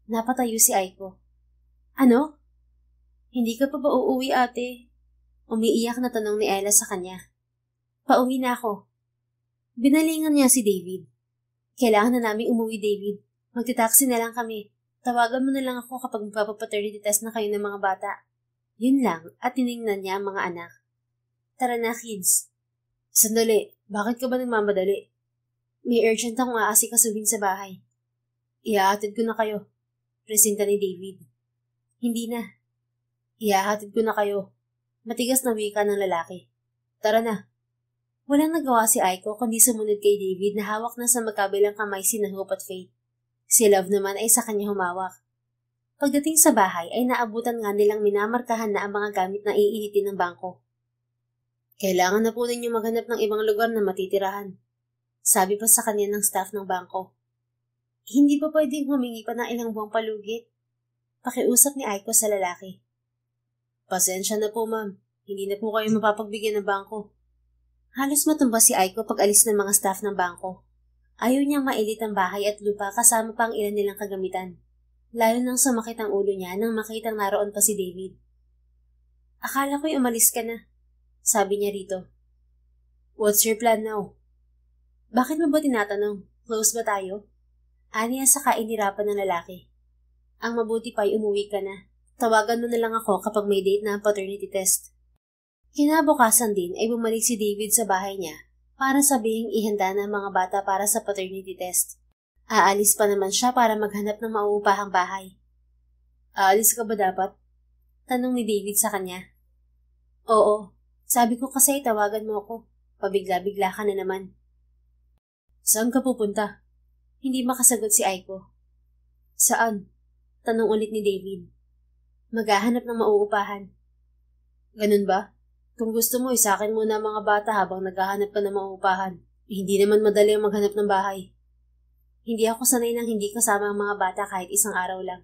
Napatayo si Aiko. Ano? Hindi ka pa ba uuwi, ate? Umiiyak na tanong ni Ella sa kanya. Pauwi na ako. Binalingan niya si David. Kailangan na namin umuwi, David. Magtitaksi na lang kami. Tawagan mo na lang ako kapag magpapaternity test na kayo ng mga bata. Yun lang at tiningnan niya ang mga anak. Tara na, kids. Sandali, bakit ka ba nagmamadali? May urgent akong aasikasuhin sa bahay. Iahatid ko na kayo. Presinta ni David. Hindi na. Iahatid ko na kayo. Matigas na wika ng lalaki. Tara na. Walang nagawa si Aiko kundi sumunod kay David na hawak na sa magkabilang kamay si Hope at Faith. Si Love naman ay sa kanya humawak. Pagdating sa bahay ay naabutan nga nilang minamarkahan na ang mga gamit na iinitin ng bangko. Kailangan na po ninyo maghanap ng ibang lugar na matitirahan. Sabi pa sa kanya ng staff ng bangko. Hindi pa pwedeng humingi pa ng ilang buwang palugit. Pakiusap ni Aiko sa lalaki. Pasensya na po, ma'am. Hindi na po kayo mapapagbigyan ng bangko. Halos matumba si Aiko pag alis ng mga staff ng bangko. Ayaw niyang mailit ang bahay at lupa kasama pa ang ilan nilang kagamitan. Lalo nang sumakit ang ulo niya nang makitang naroon pa si David. Akala ko'y umalis ka na, sabi niya rito. What's your plan now? Bakit mo ba tinatanong? Close ba tayo? Aniya sa kainirapan ng lalaki. Ang mabuti pa'y umuwi ka na. Tawagan mo na lang ako kapag may date na ang paternity test. Kinabukasan din ay bumalik si David sa bahay niya para sabihing ihanda ng mga bata para sa paternity test. Aalis pa naman siya para maghanap ng mauupahang bahay. Aalis ka ba dapat? Tanong ni David sa kanya. Oo, sabi ko kasi tawagan mo ako. Pabigla-bigla ka na naman. Saan ka pupunta? Hindi makasagot si Aiko. Saan? Tanong ulit ni David. Maghahanap ng mauupahan. Ganun ba? Kung gusto mo, isakin muna ang mga bata habang naghahanap ka ng mauupahan. Hindi naman madali ang maghanap ng bahay. Hindi ako sanay nang hindi kasama ang mga bata kahit isang araw lang.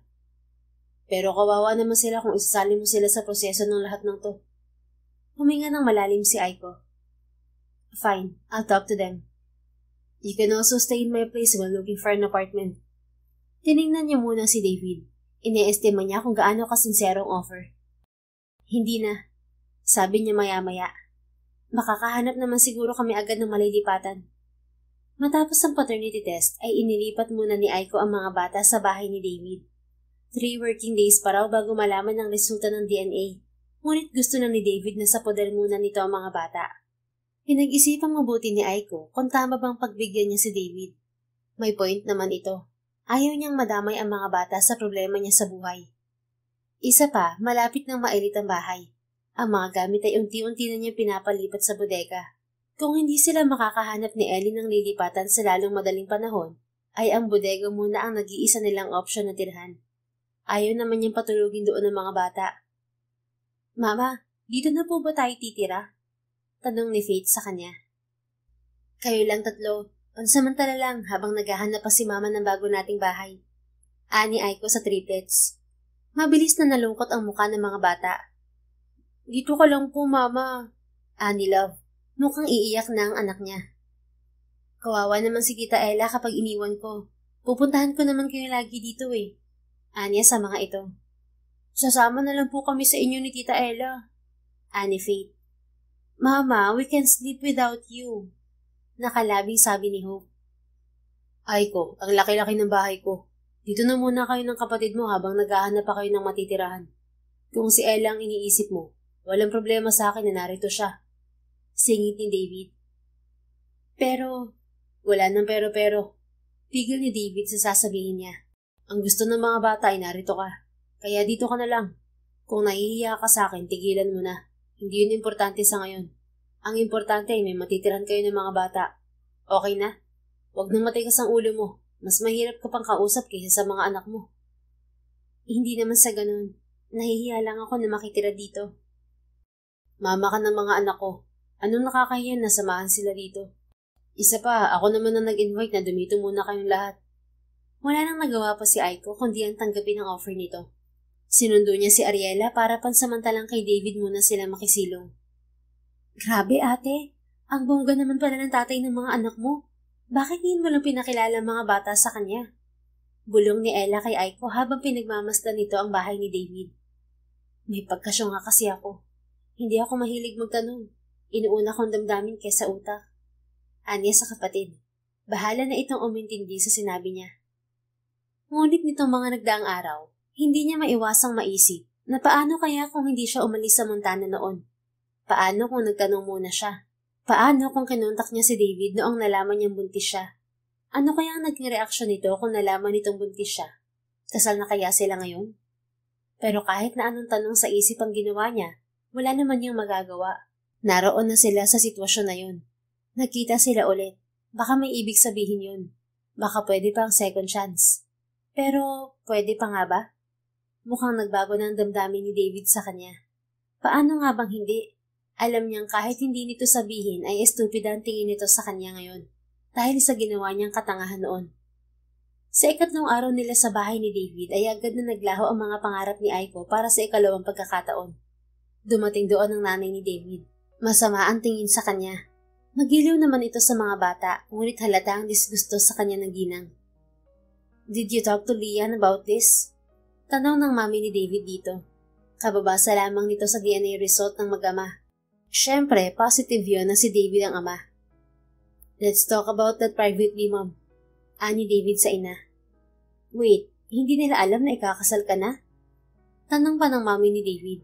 Pero kawawa naman sila kung isasali mo sila sa proseso ng lahat ng to. Huminga ng malalim si Aiko. Fine, I'll talk to them. You can also stay in my place while looking for an apartment. Tinignan niya muna si David. Ine-estima niya kung gaano kasinsero ang offer. Hindi na, sabi niya maya-maya. Makakahanap naman siguro kami agad ng malilipatan. Matapos ang paternity test ay inilipat muna ni Aiko ang mga bata sa bahay ni David. 3 working days pa raw bago malaman ang resulta ng DNA. Ngunit gusto na ni David na sa poder muna nito ang mga bata. Pinag-isipang mabuti ni Aiko kung tama bang pagbigyan niya si David. May point naman ito. Ayaw niyang madamay ang mga bata sa problema niya sa buhay. Isa pa, malapit nang mailit ang bahay. Ang mga gamit ay unti-unti na niya pinapalipat sa bodega. Kung hindi sila makakahanap ni Ellie ng lilipatan sa lalong madaling panahon, ay ang bodega muna ang nag-iisa nilang option na tirhan. Ayaw naman niyang patulugin doon ang mga bata. Mama, dito na po ba tayo titira? Tanong ni Faith sa kanya. Kayo lang tatlo. Pansamantala lang habang naghahanap pa si Mama ng bago nating bahay. Ani Aiko sa triplets. Mabilis na nalungkot ang mukha ng mga bata. Dito ka lang po, Mama. Ani Love. Mukhang iiyak na ang anak niya. Kawawa naman si Tita Ella kapag iniwan ko. Pupuntahan ko naman kayo lagi dito eh. Anya sa mga ito. Sasama na lang po kami sa inyo ni Tita Ella. Ani Faith. Mama, we can sleep without you. Nakalabing sabi ni Hope. Aiko, ang laki-laki ng bahay ko. Dito na muna kayo ng kapatid mo habang naghahanap pa kayo ng matitirahan. Kung si Ella ang iniisip mo, walang problema sa akin na narito siya. Singit ni David. Pero, wala nang pero. Pigil ni David sa sasabihin niya. Ang gusto ng mga bata ay narito ka. Kaya dito ka na lang. Kung nahihiya ka sa akin, tigilan mo na. Hindi yun importante sa ngayon. Ang importante ay may matitiran kayo ng mga bata. Okay na? Huwag nang matigas ang ulo mo. Mas mahirap ka pang kausap kaysa sa mga anak mo. Hindi naman sa ganun. Nahihiya lang ako na makitira dito. Mama ka ng mga anak ko. Anong nakakahiya na samahan sila dito? Isa pa, ako naman ang nag-invite na dumito muna kayong lahat. Wala nang nagawa pa si Aiko kundi ang tanggapin ang offer nito. Sinundo niya si Ariela para pansamantalang kay David muna sila makisilong. Grabe ate, ang bongga naman pala ng tatay ng mga anak mo. Bakit hindi mo lang pinakilala ang mga bata sa kanya? Bulong ni Ella kay Aiko habang pinagmamasdan nito ang bahay ni David. May pagkasyonga kasi ako. Hindi ako mahilig magtanong. Inuuna kong damdamin kesa utak. Anya sa kapatid. Bahala na itong umintindi sa sinabi niya. Ngunit nitong mga nagdaang araw, hindi niya maiwasang maisip na paano kaya kung hindi siya umalis sa Montana noon? Paano kung nagtanong muna siya? Paano kung kinontak niya si David noong nalaman niyang buntis siya? Ano kaya ang naging reaksyon nito kung nalaman nitong buntis siya? Kasal na kaya sila ngayon? Pero kahit na anong tanong sa isip ang ginawa niya, wala naman niyang magagawa. Naroon na sila sa sitwasyon na yun. Nagkita sila ulit. Baka may ibig sabihin yun. Baka pwede pang second chance. Pero pwede pa nga ba? Mukhang nagbago ng damdamin ni David sa kanya. Paano nga bang hindi? Alam niyang kahit hindi nito sabihin ay estupid ang tingin nito sa kanya ngayon dahil sa ginawa niyang katangahan noon. Sa ikatlong araw nila sa bahay ni David ay agad na naglaho ang mga pangarap ni Aiko para sa ikalawang pagkakataon. Dumating doon ang nanay ni David. Masama ang tingin sa kanya. Magiliw naman ito sa mga bata, ngunit halata ang disgusto sa kanya ng ginang. Did you talk to Lian about this? Tanong ng mami ni David dito. Kababasa lamang nito sa DNA result ng mag-ama. Siyempre, positive yun na si David ang ama. Let's talk about that privately, Mom. Ani David sa ina. Wait, hindi nila alam na ikakasal ka na? Tanong pa ng mami ni David.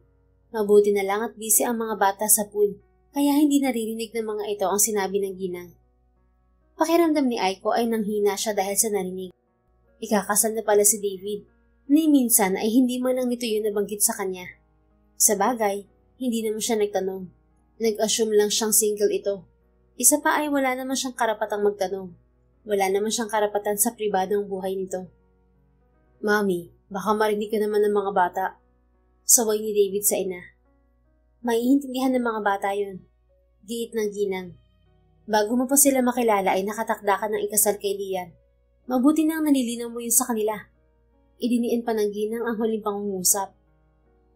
Mabuti na lang at busy ang mga bata sa pool, kaya hindi naririnig ng mga ito ang sinabi ng ginang. Pakiramdam ni Aiko ay nanghina siya dahil sa narinig. Ikakasal na pala si David. Ni minsan ay hindi man lang nito yun nabanggit sa kanya. Sa bagay, hindi naman siya nagtanong. Nag-assume lang siyang single ito. Isa pa ay wala naman siyang karapatang magtanong. Wala naman siyang karapatan sa pribadong buhay nito. Mami, baka marinig ka naman ng mga bata. Saway ni David sa ina. Maiintindihan ng mga bata yun. Giit ng ginang. Bago mo pa sila makilala ay nakatakda ka ng ikasal kay Lian. Mabuti nang nalilinaw mo yun sa kanila. Idiniin pa ng ginang ang huling pangungusap.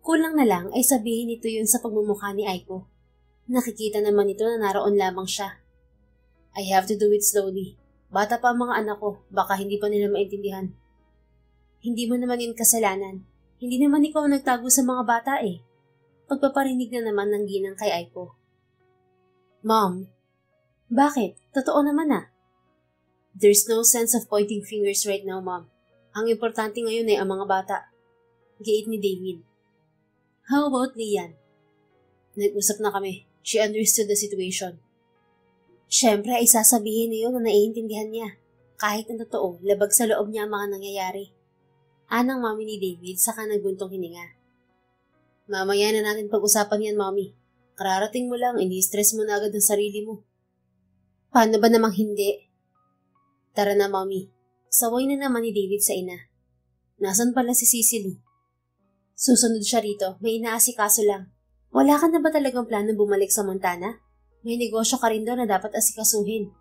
Kulang na lang ay sabihin ito yun sa pagmumukha ni Aiko. Nakikita naman ito na naroon lamang siya. I have to do it slowly. Bata pa ang mga anak ko, baka hindi pa nila maintindihan. Hindi mo naman yun kasalanan. Hindi naman ikaw nagtago sa mga bata eh. Pagpaparinig na naman ng ginang kay Aiko. Mom, bakit? Totoo naman ah. There's no sense of pointing fingers right now, Mom. Ang importante ngayon ay ang mga bata. Giit ni David. How about Lian? Nag-usap na kami. She understood the situation. Siyempre ay sasabihin niyo na naiintindihan niya. Kahit na totoo, labag sa loob niya ang mga nangyayari. Anang mami ni David saka nagbuntong hininga. Mamaya na natin pag-usapan yan, Mami. Kararating mo lang, ini-stress mo na agad ang sarili mo. Paano ba namang hindi? Tara na, Mami. Saway na naman ni David sa ina. Nasaan pala si Cecily? Susunod siya rito, may inaasikaso lang. Wala ka na ba talagang planong bumalik sa Montana? May negosyo ka rin doon na dapat asikasuhin.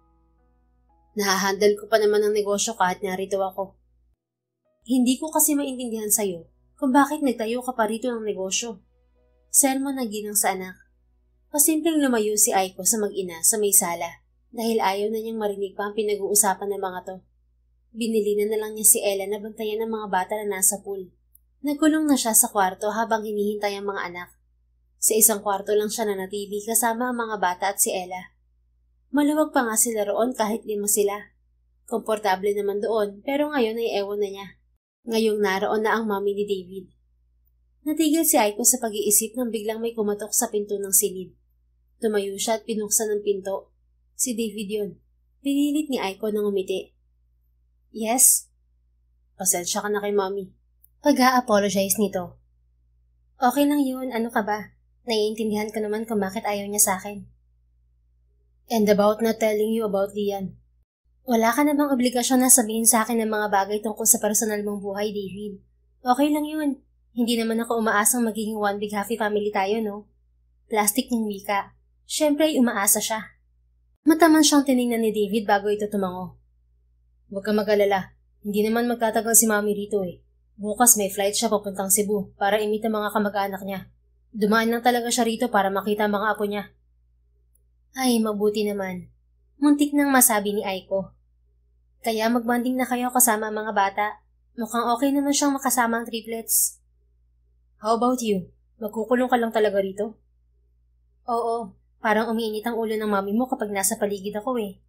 Nahahandle ko pa naman ang negosyo kahit narito ako. Hindi ko kasi maintindihan sa'yo kung bakit nagtayo ka pa rito ng negosyo. Sermon na ginang sa anak. Pasimpleng lumayo si Aiko sa mag-ina sa may sala dahil ayaw na niyang marinig pa ang pinag-uusapan ng mga to. Binili na lang niya si Ella na bantayan ng mga bata na nasa pool. Nagkulong na siya sa kwarto habang hinihintay ang mga anak. Sa isang kwarto lang siya nanatili kasama ang mga bata at si Ella. Maluwag pa nga sila roon kahit 5 sila. Komportable naman doon pero ngayon ay ewan na niya. Ngayong naroon na ang mami ni David. Natigil si Aiko sa pag-iisip nang biglang may kumatok sa pinto ng silid. Tumayo siya at pinuksan ng pinto. Si David yun. Pinilit ni Aiko nang umiti. Yes? Pasensya ka na kay Mami. Pag-a-apologize nito. Okay lang yun, ano ka ba? Naiintindihan ko naman kung bakit ayaw niya sa akin. And about not telling you about Lian. Wala ka namang obligasyon na sabihin sa akin ng mga bagay tungkol sa personal mong buhay, David. Okay lang yun. Hindi naman ako umaasang magiging one big happy family tayo, no? Plastic ng wika. Siyempre ay umaasa siya. Mataman siyang tiningnan ni David bago ito tumango. Huwag ka mag-alala. Hindi naman magtatagal si Mami rito eh. Bukas may flight siya papuntang Cebu para imita mga kamag-anak niya. Dumaan lang talaga siya rito para makita ang mga apo niya. Ay, mabuti naman. Muntik nang masabi ni Aiko. Kaya magbanding na kayo kasama ang mga bata. Mukhang okay naman siyang makasama ang triplets. How about you? Magkukulong ka lang talaga rito? Oo, parang umiinit ang ulo ng mami mo kapag nasa paligid ako eh.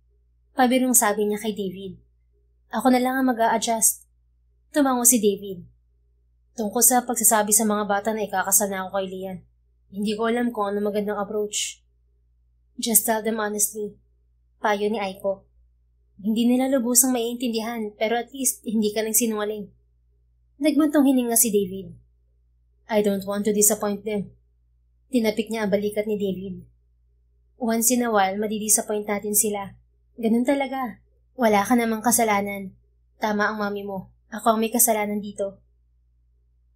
Pabirong sabi niya kay David. Ako na lang ang mag-a-adjust. Tumango si David. Tungkol sa pagsasabi sa mga bata na ikakasal na ako kay Lian. Hindi ko alam kung ano magandang approach. Just tell them honestly. Payo ni Aiko. Hindi nila lubusang maiintindihan pero at least hindi ka nagsinungaling. Nagmuntong hininga si David. I don't want to disappoint them. Tinapik niya ang balikat ni David. Once in a while, madidisappoint natin sila. Ganun talaga. Wala ka namang kasalanan. Tama ang mami mo. Ako ang may kasalanan dito.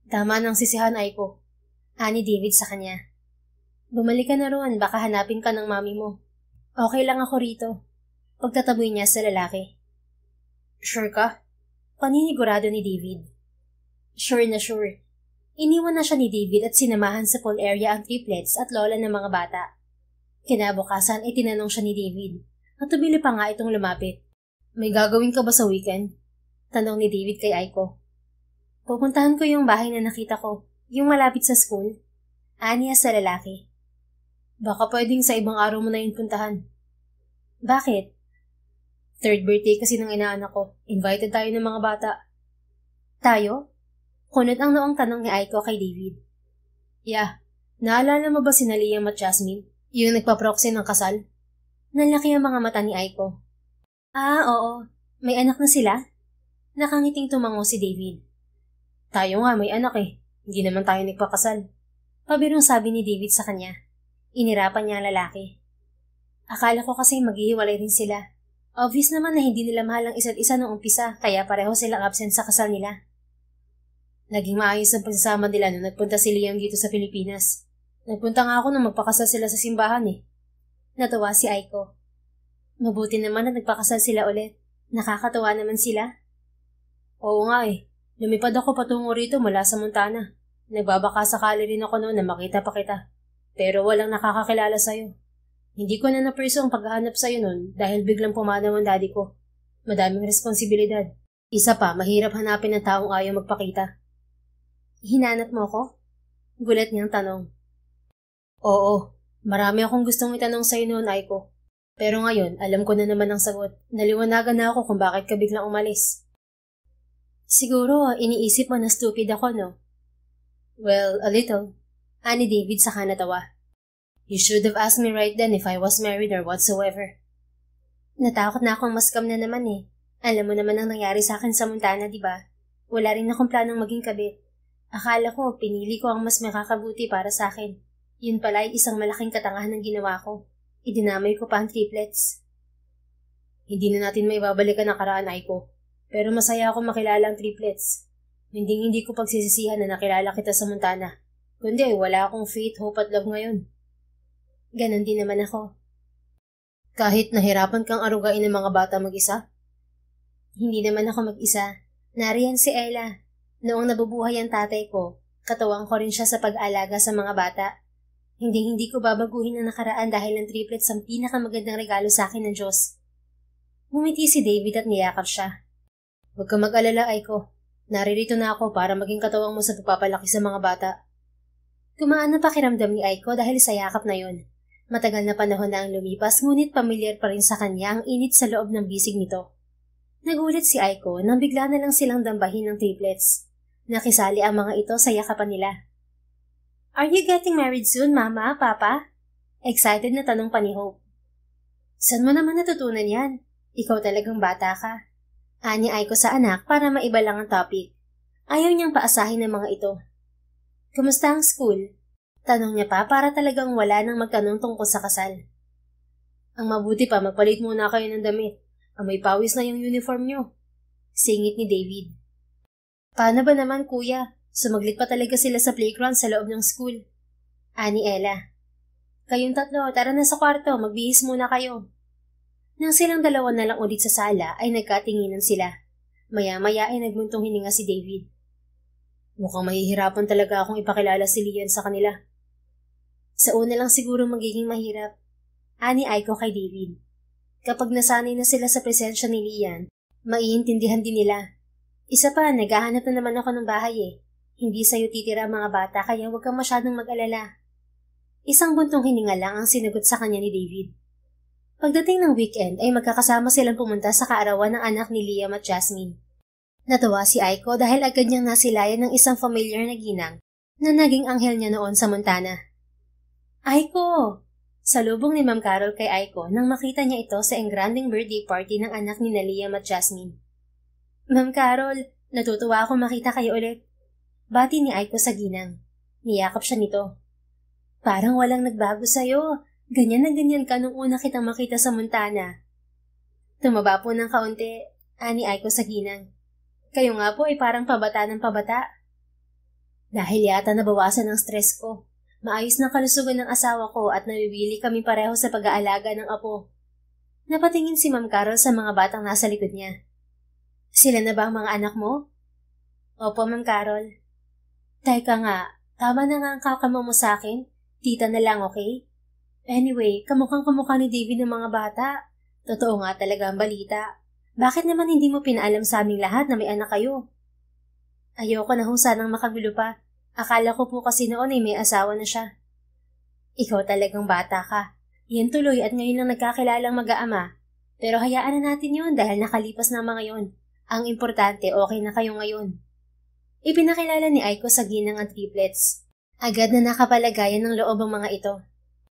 Tama ng sisihan, Aiko. Ani David sa kanya. Bumalik ka na roon, baka hanapin ka ng mami mo. Okay lang ako rito. Pagtataboy niya sa lalaki. Sure ka? Paninigurado ni David. Sure na sure. Iniwan na siya ni David at sinamahan sa pool area ang triplets at lola ng mga bata. Kinabukasan ay tinanong siya ni David at tumili pa nga itong lumapit. May gagawin ka ba sa weekend? Tanong ni David kay Aiko. Pupuntahan ko yung bahay na nakita ko, yung malapit sa school. Aniya sa lalaki. Baka pwedeng sa ibang araw mo na yun puntahan. Bakit? Third birthday kasi ng inaanak ko. Invited tayo ng mga bata. Tayo? Kunot ang noong tanong ni Aiko kay David. Yeah, naalala mo ba si Liam at Jasmine? Yung nagpa-proxy ng kasal? Nalaki ang mga mata ni Aiko. Ah, oo. May anak na sila? Nakangiting tumango si David. Tayo nga may anak eh. Hindi naman tayo nagpakasal. Pabirong sabi ni David sa kanya. Inirapan niya ang lalaki. Akala ko kasi maghihiwalay rin sila. Obvious naman na hindi nila mahal ang isa't isa noong umpisa kaya pareho silang absent sa kasal nila. Naging maayos ang pagsasama nila nung nagpunta si Liam dito sa Pilipinas. Nagpunta nga ako nung magpakasal sila sa simbahan eh. Natuwa si Aiko. Mabuti naman na nagpakasal sila ulit. Nakakatuwa naman sila. Oo nga eh. Lumipad ako patungo rito mula sa Montana. Nagbabaka sakali rin ako noon na makita pa kita. Pero walang nakakakilala sa'yo. Hindi ko na naperso ang paghahanap sa'yo noon dahil biglang pumanaw ang daddy ko. Madaming responsibilidad. Isa pa, mahirap hanapin ng taong ayaw magpakita. Hinanap mo ko? Gulat niyang tanong. Oo, marami akong gustong itanong sa'yo noon, Aiko. Pero ngayon, alam ko na naman ang sagot. Naliwanagan na ako kung bakit ka biglang umalis. Siguro, iniisip mo na stupid ako, no? Well, a little. Ani David saka natawa. You should have asked me right then if I was married or whatsoever. Natakot na akong maskam na naman eh. Alam mo naman ang nangyari sa akin sa Montana, di ba? Wala rin akong planong maging kabit. Akala ko, pinili ko ang mas makakabuti para sa akin. Yun pala ay isang malaking katangahan ng ginawa ko. Idinamay ko pa ang triplets. Hindi na natin maibabalikan ang karaan, Aiko. Pero masaya ako makilala ang triplets. Hindi ko pagsisisihan na nakilala kita sa Montana. Kundi wala akong faith, hope at love ngayon. Ganon din naman ako. Kahit nahirapan kang arugain ng mga bata mag-isa? Hindi naman ako mag-isa. Nariyan si Ella. Noong nabubuhay ang tatay ko, katuwang ko rin siya sa pag-aalaga sa mga bata. Hindi ko babaguhin ang nakaraan dahil ang triplets ang pinakamagandang regalo sa akin ng Diyos. Ngumiti si David at niyakap siya. Huwag ka mag-alala, Aiko. Naririto na ako para maging katuwang mo sa pagpapalaki sa mga bata. Gumaan ang pakiramdam ni Aiko dahil sa yakap na yon. Matagal na panahon na ang lumipas ngunit pamilyar pa rin sa kanya ang init sa loob ng bisig nito. Nagulat si Aiko nang bigla na lang silang dambahin ng triplets. Nakisali ang mga ito sa yakapan nila. Are you getting married soon, Mama, Papa? Excited na tanong pa ni Hope. Saan mo naman natutunan yan? Ikaw talagang bata ka. Ani Aiko sa anak para maiba lang ang topic. Ayaw niyang paasahin ng mga ito. Kumusta ang school? Tanong niya pa para talagang wala nang magtanong tungkol sa kasal. Ang mabuti pa, magpalit muna kayo ng damit. Amoy pawis na yung uniform niyo. Singit ni David. Paano ba naman, kuya? Sumaglit pa talaga sila sa playground sa loob ng school. Ani Ella. Kayong tatlo, tara na sa kwarto, magbihis muna kayo. Nang silang dalawa na lang ulit sa sala ay nagkatinginan sila. Maya-maya ay nagmuntong hininga si David. Mukhang mahihirapan talaga akong ipakilala si Liam sa kanila. Sa una lang siguro magiging mahirap. Ani Aiko kay David. Kapag nasanay na sila sa presensya ni Liam, maiintindihan din nila. Isa pa, naghahanap na naman ako ng bahay eh. Hindi sa'yo titira mga bata kaya huwag kang masyadong mag-alala. Isang buntong hininga lang ang sinagot sa kanya ni David. Pagdating ng weekend ay magkakasama silang pumunta sa kaarawan ng anak ni Liam at Jasmine. Natuwa si Aiko dahil agad niyang nasilayan ng isang familiar na ginang na naging anghel niya noon sa Montana. Aiko! Salubong ni Ma'am Carol kay Aiko nang makita niya ito sa engranding birthday party ng anak ni Liam at Jasmine. Ma'am Carol, natutuwa akong makita kayo ulit. Bati ni Aiko sa ginang. Niyakap siya nito. Parang walang nagbago sa'yo. Ganyan na ganyan ka nung una kitang makita sa Montana. Tumaba po ng kaunti, ani Aiko sa ginang. Kayo nga po ay parang pabata ng pabata. Dahil yata nabawasan ang stress ko. Maayos na kalusugan ng asawa ko at nabiwili kami pareho sa pag-aalaga ng apo. Napatingin si Ma'am Carol sa mga batang nasa likod niya. Sila na ba ang mga anak mo? Opo, Ma'am Carol. Teka nga, tama na nga ang kakamo mo sa akin. Tita na lang, okay? Anyway, kamukhang kamukha ni David ng mga bata. Totoo nga talaga ang balita. Bakit naman hindi mo pinaalam sa aming lahat na may anak kayo? Ayoko na ho sanang makagulo pa. Akala ko po kasi noon ay may asawa na siya. Ikaw talagang bata ka. Yan tuloy at ngayon lang nagkakilalang mag-aama. Pero hayaan na natin yun dahil nakalipas na mga yon. Ang importante, okay na kayo ngayon. Ipinakilala ni Aiko sa ginang ang triplets. Agad na nakapalagayan ng loob ang mga ito.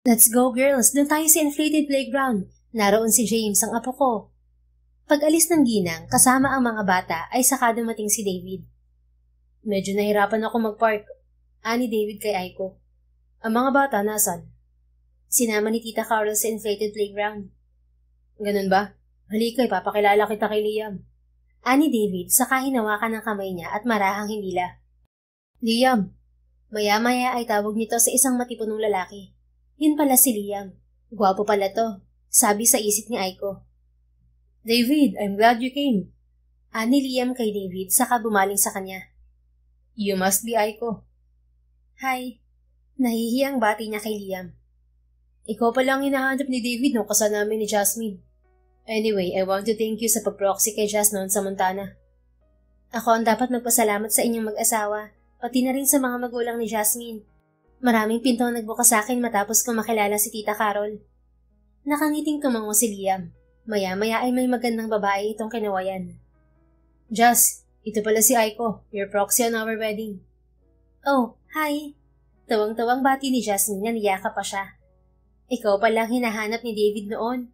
Let's go girls, doon tayo sa inflated playground. Naroon si James, ang apo ko. Pag-alis ng ginang, kasama ang mga bata ay saka dumating si David. Medyo nahirapan ako mag-park, ani David kay Aiko. Ang mga bata nasan? Sinama ni Tita Carol sa inflated playground. Ganun ba? Halika, ipapakilala kita kay Liam. Ani David, saka hinawakan ng kamay niya at marahang hinila. Liam! Maya-maya ay tawag nito sa isang matipunong lalaki. Yun pala si Liam. Gwapo pala to, sabi sa isip ni Aiko. David, I'm glad you came. Ani Liam kay David, saka bumaling sa kanya. You must be Aiko. Hi. Nahihiyang bati niya kay Liam. Ikaw pala ang hinahanap ni David nung kasal namin ni Jasmine. Anyway, I want to thank you sa pag-proxy kay Jas noon sa Montana. Ako ang dapat magpasalamat sa inyong mag-asawa, pati na rin sa mga magulang ni Jasmine. Maraming pinto ang nagbukas sa akin matapos kong makilala si Tita Carol. Nakangiting tumango si Liam. Maya-maya ay may magandang babae itong kinawayan. Jas, ito pala si Aiko, your proxy on our wedding. Oh, hi. Tawang-tawang bati ni Jasmine na niyakap pa siya. Ikaw palang hinahanap ni David noon.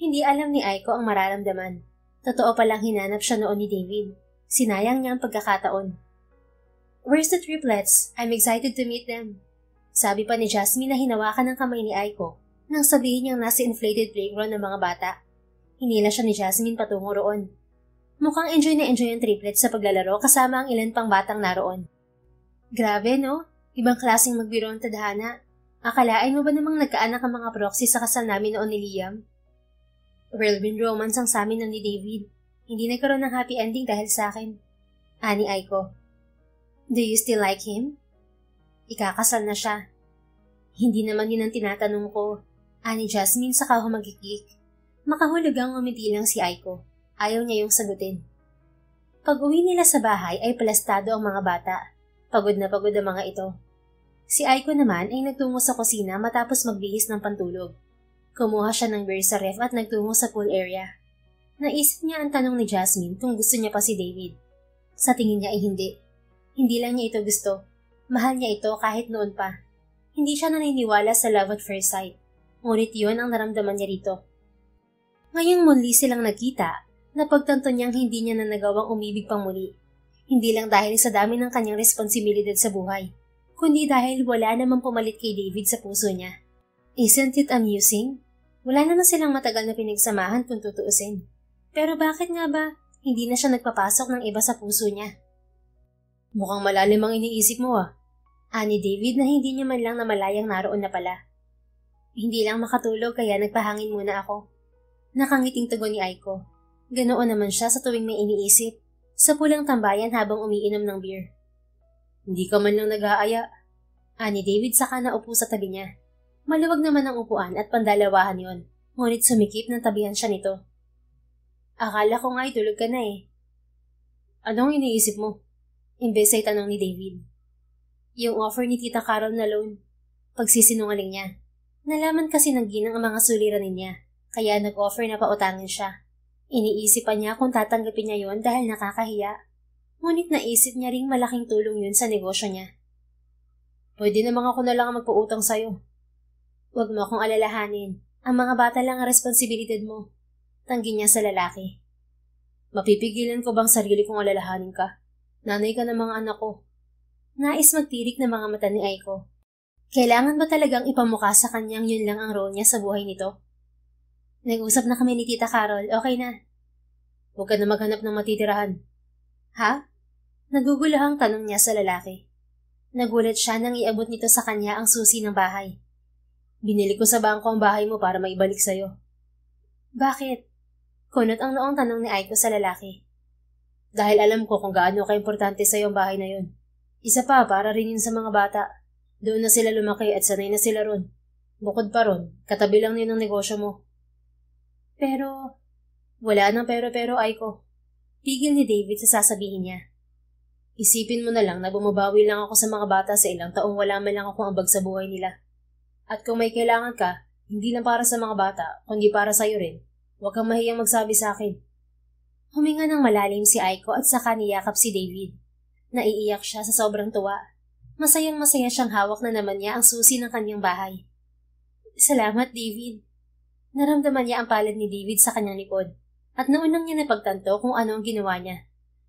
Hindi alam ni Aiko ang mararamdaman. Totoo palang hinanap siya noon ni David. Sinayang niya ang pagkakataon. Where's the triplets? I'm excited to meet them. Sabi pa ni Jasmine na hinawakan ng kamay ni Aiko nang sabihin niyang nasa inflated playground ng mga bata. Hinila siya ni Jasmine patungo roon. Mukhang enjoy na enjoy ang triplets sa paglalaro kasama ang ilan pang batang naroon. Grabe, no? Ibang klaseng magbiro ang tadhana. Akalain mo ba namang nagkaanak ang mga proxy sa kasal namin noon ni Liam? Whirlwind romance ang sa amin noon ni David. Hindi nagkaroon ng happy ending dahil sa akin. Ani Aiko. Do you still like him? Ikakasal na siya. Hindi naman yun ang tinatanong ko. Ani Jasmine saka humagikik. Makahulugang umiti lang si Aiko. Ayaw niya yung sagutin. Pag-uwi nila sa bahay ay palastado ang mga bata. Pagod na pagod ang mga ito. Si Aiko naman ay nagtungo sa kusina matapos magbihis ng pantulog. Kumuha siya ng beer sa ref at nagtungo sa pool area. Naisip niya ang tanong ni Jasmine kung gusto niya pa si David. Sa tingin niya ay hindi. Hindi lang niya ito gusto. Mahal niya ito kahit noon pa. Hindi siya naniniwala sa love at first sight. Ngunit yun ang naramdaman niya rito. Ngayong muli silang nagkita, napagtanto niyang hindi niya na nagawang umibig pang muli. Hindi lang dahil sa dami ng kanyang responsibilidad sa buhay, kundi dahil wala namang pumalit kay David sa puso niya. Isn't it amusing? Wala naman silang matagal na pinagsamahan kung tutuusin. Pero bakit nga ba hindi na siya nagpapasok ng iba sa puso niya? Mukhang malalim ang iniisip mo ah. Ani David na hindi niya man lang namalayang naroon na pala. Hindi lang makatulog kaya nagpahangin muna ako. Nakangiting tugon ni Aiko. Ganoon naman siya sa tuwing may iniisip. Sa pulang tambayan habang umiinom ng beer. Hindi ka man lang nag-aaya. Ani David saka naupo sa tabi niya. Maluwag naman ang upuan at pandalawahan yon. Ngunit sumikip ng tabihan siya nito. Akala ko nga tulog ka na eh. Anong iniisip mo? Imbes ay tanong ni David. Yung offer ni Tita Carol na loan. Pagsisinungaling niya. Nalaman kasi ng ginang ang mga suliranin niya, kaya nag-offer na pautangin siya. Iniisipan niya kung tatanggapin niya yon dahil nakakahiya. Ngunit naisip niya ring malaking tulong yun sa negosyo niya. Pwede namang ako na lang ang magpautang sa'yo. Huwag mo akong alalahanin. Ang mga bata lang ang responsibilidad mo. Tanggi niya sa lalaki. Mapipigilan ko bang sarili kong alalahanin ka? Nanay ka ng mga anak ko. Nais magtirik ng mga mata ni Aiko. Kailangan ba talagang ipamukha sa kanyang yun lang ang role niya sa buhay nito? Nag-usap na kami ni Tita Carol, okay na. Huwag ka na maghanap ng matitirahan. Ha? Naguguluhang tanong niya sa lalaki. Nagulat siya nang iabot nito sa kanya ang susi ng bahay. Binili ko sa bangko ang bahay mo para maibalik sa'yo. Bakit? Kunot ang noong tanong ni Aiko sa lalaki. Dahil alam ko kung gaano ka-importante sa'yo ang bahay na yun. Isa pa, para rin yun sa mga bata. Doon na sila lumaki at sanay na sila ron. Bukod pa ron, katabi lang yun ang negosyo mo. Pero, wala nang pero Aiko. Pigil ni David sa sasabihin niya. Isipin mo na lang na bumabawi lang ako sa mga bata sa ilang taong wala man lang akong ambag sa buhay nila. At kung may kailangan ka, hindi lang para sa mga bata, kundi para sa'yo rin. Huwag kang mahiyang magsabi sa akin. Huminga ng malalim si Aiko at saka niyakap si David. Naiiyak siya sa sobrang tuwa. Masayang-masaya siyang hawak na naman niya ang susi ng kanyang bahay. Salamat, David. Naramdaman niya ang palad ni David sa kanyang likod at naunang niya napagtanto kung ano ang ginawa niya.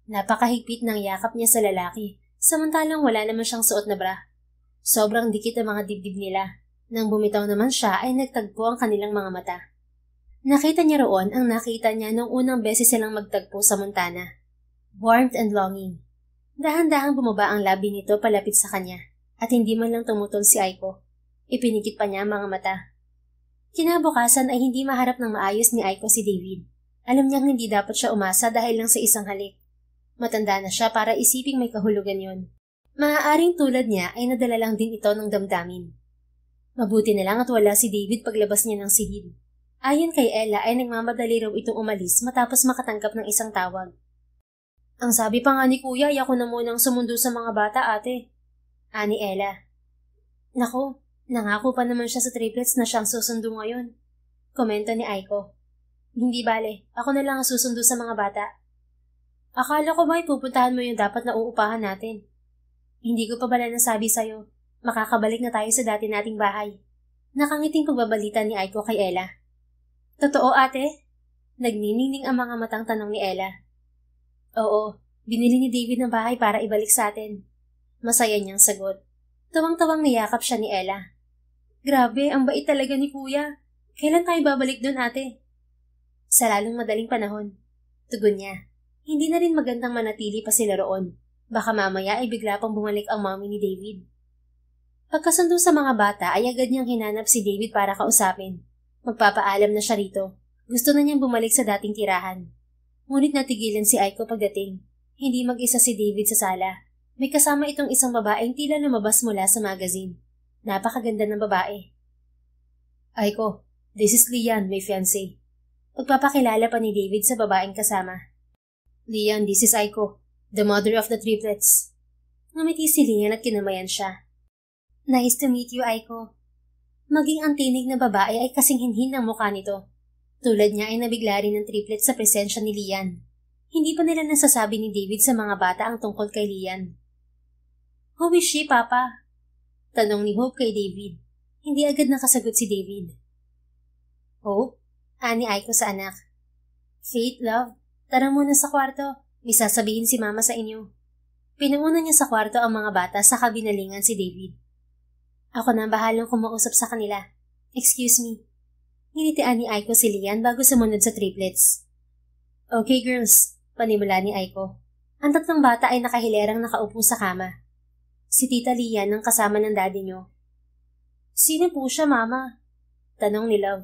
Napakahigpit ng yakap niya sa lalaki, samantalang wala naman siyang suot na bra. Sobrang dikit ang mga dibdib nila. Nang bumitaw naman siya ay nagtagpo ang kanilang mga mata. Nakita niya roon ang nakita niya nung unang beses silang magtagpo sa Montana. Warmth and longing. Dahan-dahang bumaba ang labi nito palapit sa kanya at hindi man lang tumutol si Aiko. Ipinikit pa niya ang mga mata. Kinabukasan ay hindi maharap ng maayos ni Aiko si David. Alam niyang hindi dapat siya umasa dahil lang sa isang halik. Matanda na siya para isiping may kahulugan yon. Maaaring tulad niya ay nadala lang din ito ng damdamin. Mabuti na lang at wala si David paglabas niya ng sihid. Ayon kay Ella ay nagmamadali raw itong umalis matapos makatanggap ng isang tawag. Ang sabi pa nga ni Kuya, ako na munang sumundo sa mga bata, ate. Ani Ella. Naku, nangako pa naman siya sa triplets na siyang susundo ngayon. Komento ni Aiko. Hindi bale, ako na lang ang susundo sa mga bata. Akala ko ba pupuntahan mo yung dapat na uupahan natin? Hindi ko pa bala nasabi sa'yo. Makakabalik na tayo sa dati nating bahay. Nakangiting pagbabalita ni Aiko kay Ella. Totoo, ate? Nagniningning ang mga matang tanong ni Ella. Oo, binili ni David ng bahay para ibalik sa atin. Masaya niyang sagot. Tawang-tawang niyakap siya ni Ella. Grabe, ang bait talaga ni Kuya. Kailan tayo babalik doon, ate? Sa lalong madaling panahon. Tugon niya. Hindi na rin magandang manatili pa sila roon. Baka mamaya ay bigla pang bumalik ang mami ni David. Pagkasundo sa mga bata ay agad niyang hinanap si David para kausapin. Magpapaalam na siya rito. Gusto na niyang bumalik sa dating tirahan. Ngunit natigilan si Aiko pagdating. Hindi mag-isa si David sa sala. May kasama itong isang babaeng tila lumabas mula sa magazine. Napakaganda ng babae. Aiko, this is Lian, my fiancé. Pagpapakilala pa ni David sa babaeng kasama. Lian, this is Aiko, the mother of the triplets. Ngumiti si Lian at kinamayan siya. Nice to meet you, Aiko. Maging ang tinig na babae ay kasing hinhin ng mukha nito. Tulad niya ay nabigla rin ng triplets sa presensya ni Lian. Hindi pa nila nasasabi ni David sa mga bata ang tungkol kay Lian. Who is she, Papa? Tanong ni Hope kay David. Hindi agad nakasagot si David. Hope? Ani Aiko sa anak. Faith, love, tara muna sa kwarto. May sasabihin si Mama sa inyo. Pinuuna niya sa kwarto ang mga bata sa kabinalingan si David. Ako na ang bahalang kumausap sa kanila. Excuse me. Nginitian ni Aiko si Lian bago sumunod sa triplets. Okay girls, panimula ni Aiko. Ang tatlong bata ay nakahilerang nakaupo sa kama. Si Tita Lian ang kasama ng daddy niyo. Sino po siya, Mama? Tanong ni Love.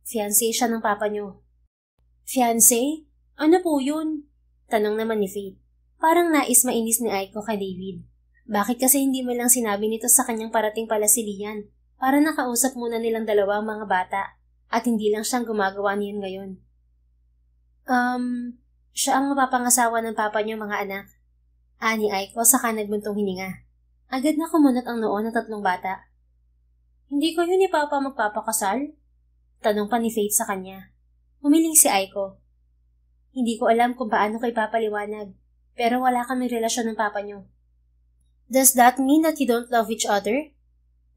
Fiancé siya ng papa niyo. Fiancé? Ano po yun? Tanong naman ni Faith. Parang nais mainis ni Aiko kay David. Bakit kasi hindi mo lang sinabi nito sa kanyang parating pala si Lian para nakausap muna nilang dalawa ang mga bata at hindi lang siyang gumagawa niyan ngayon. Siya ang mapapangasawa ng papa niyo mga anak. Ani Aiko saka nagbuntong hininga. Agad na kumunot ang noo ng 3 bata. Hindi ko yun ni Papa magpapakasal? Tanong pa ni Faith sa kanya. Humiling si Aiko. Hindi ko alam kung paano ko ipapaliwanag, pero wala kami relasyon ng papa niyo. Does that mean that you don't love each other?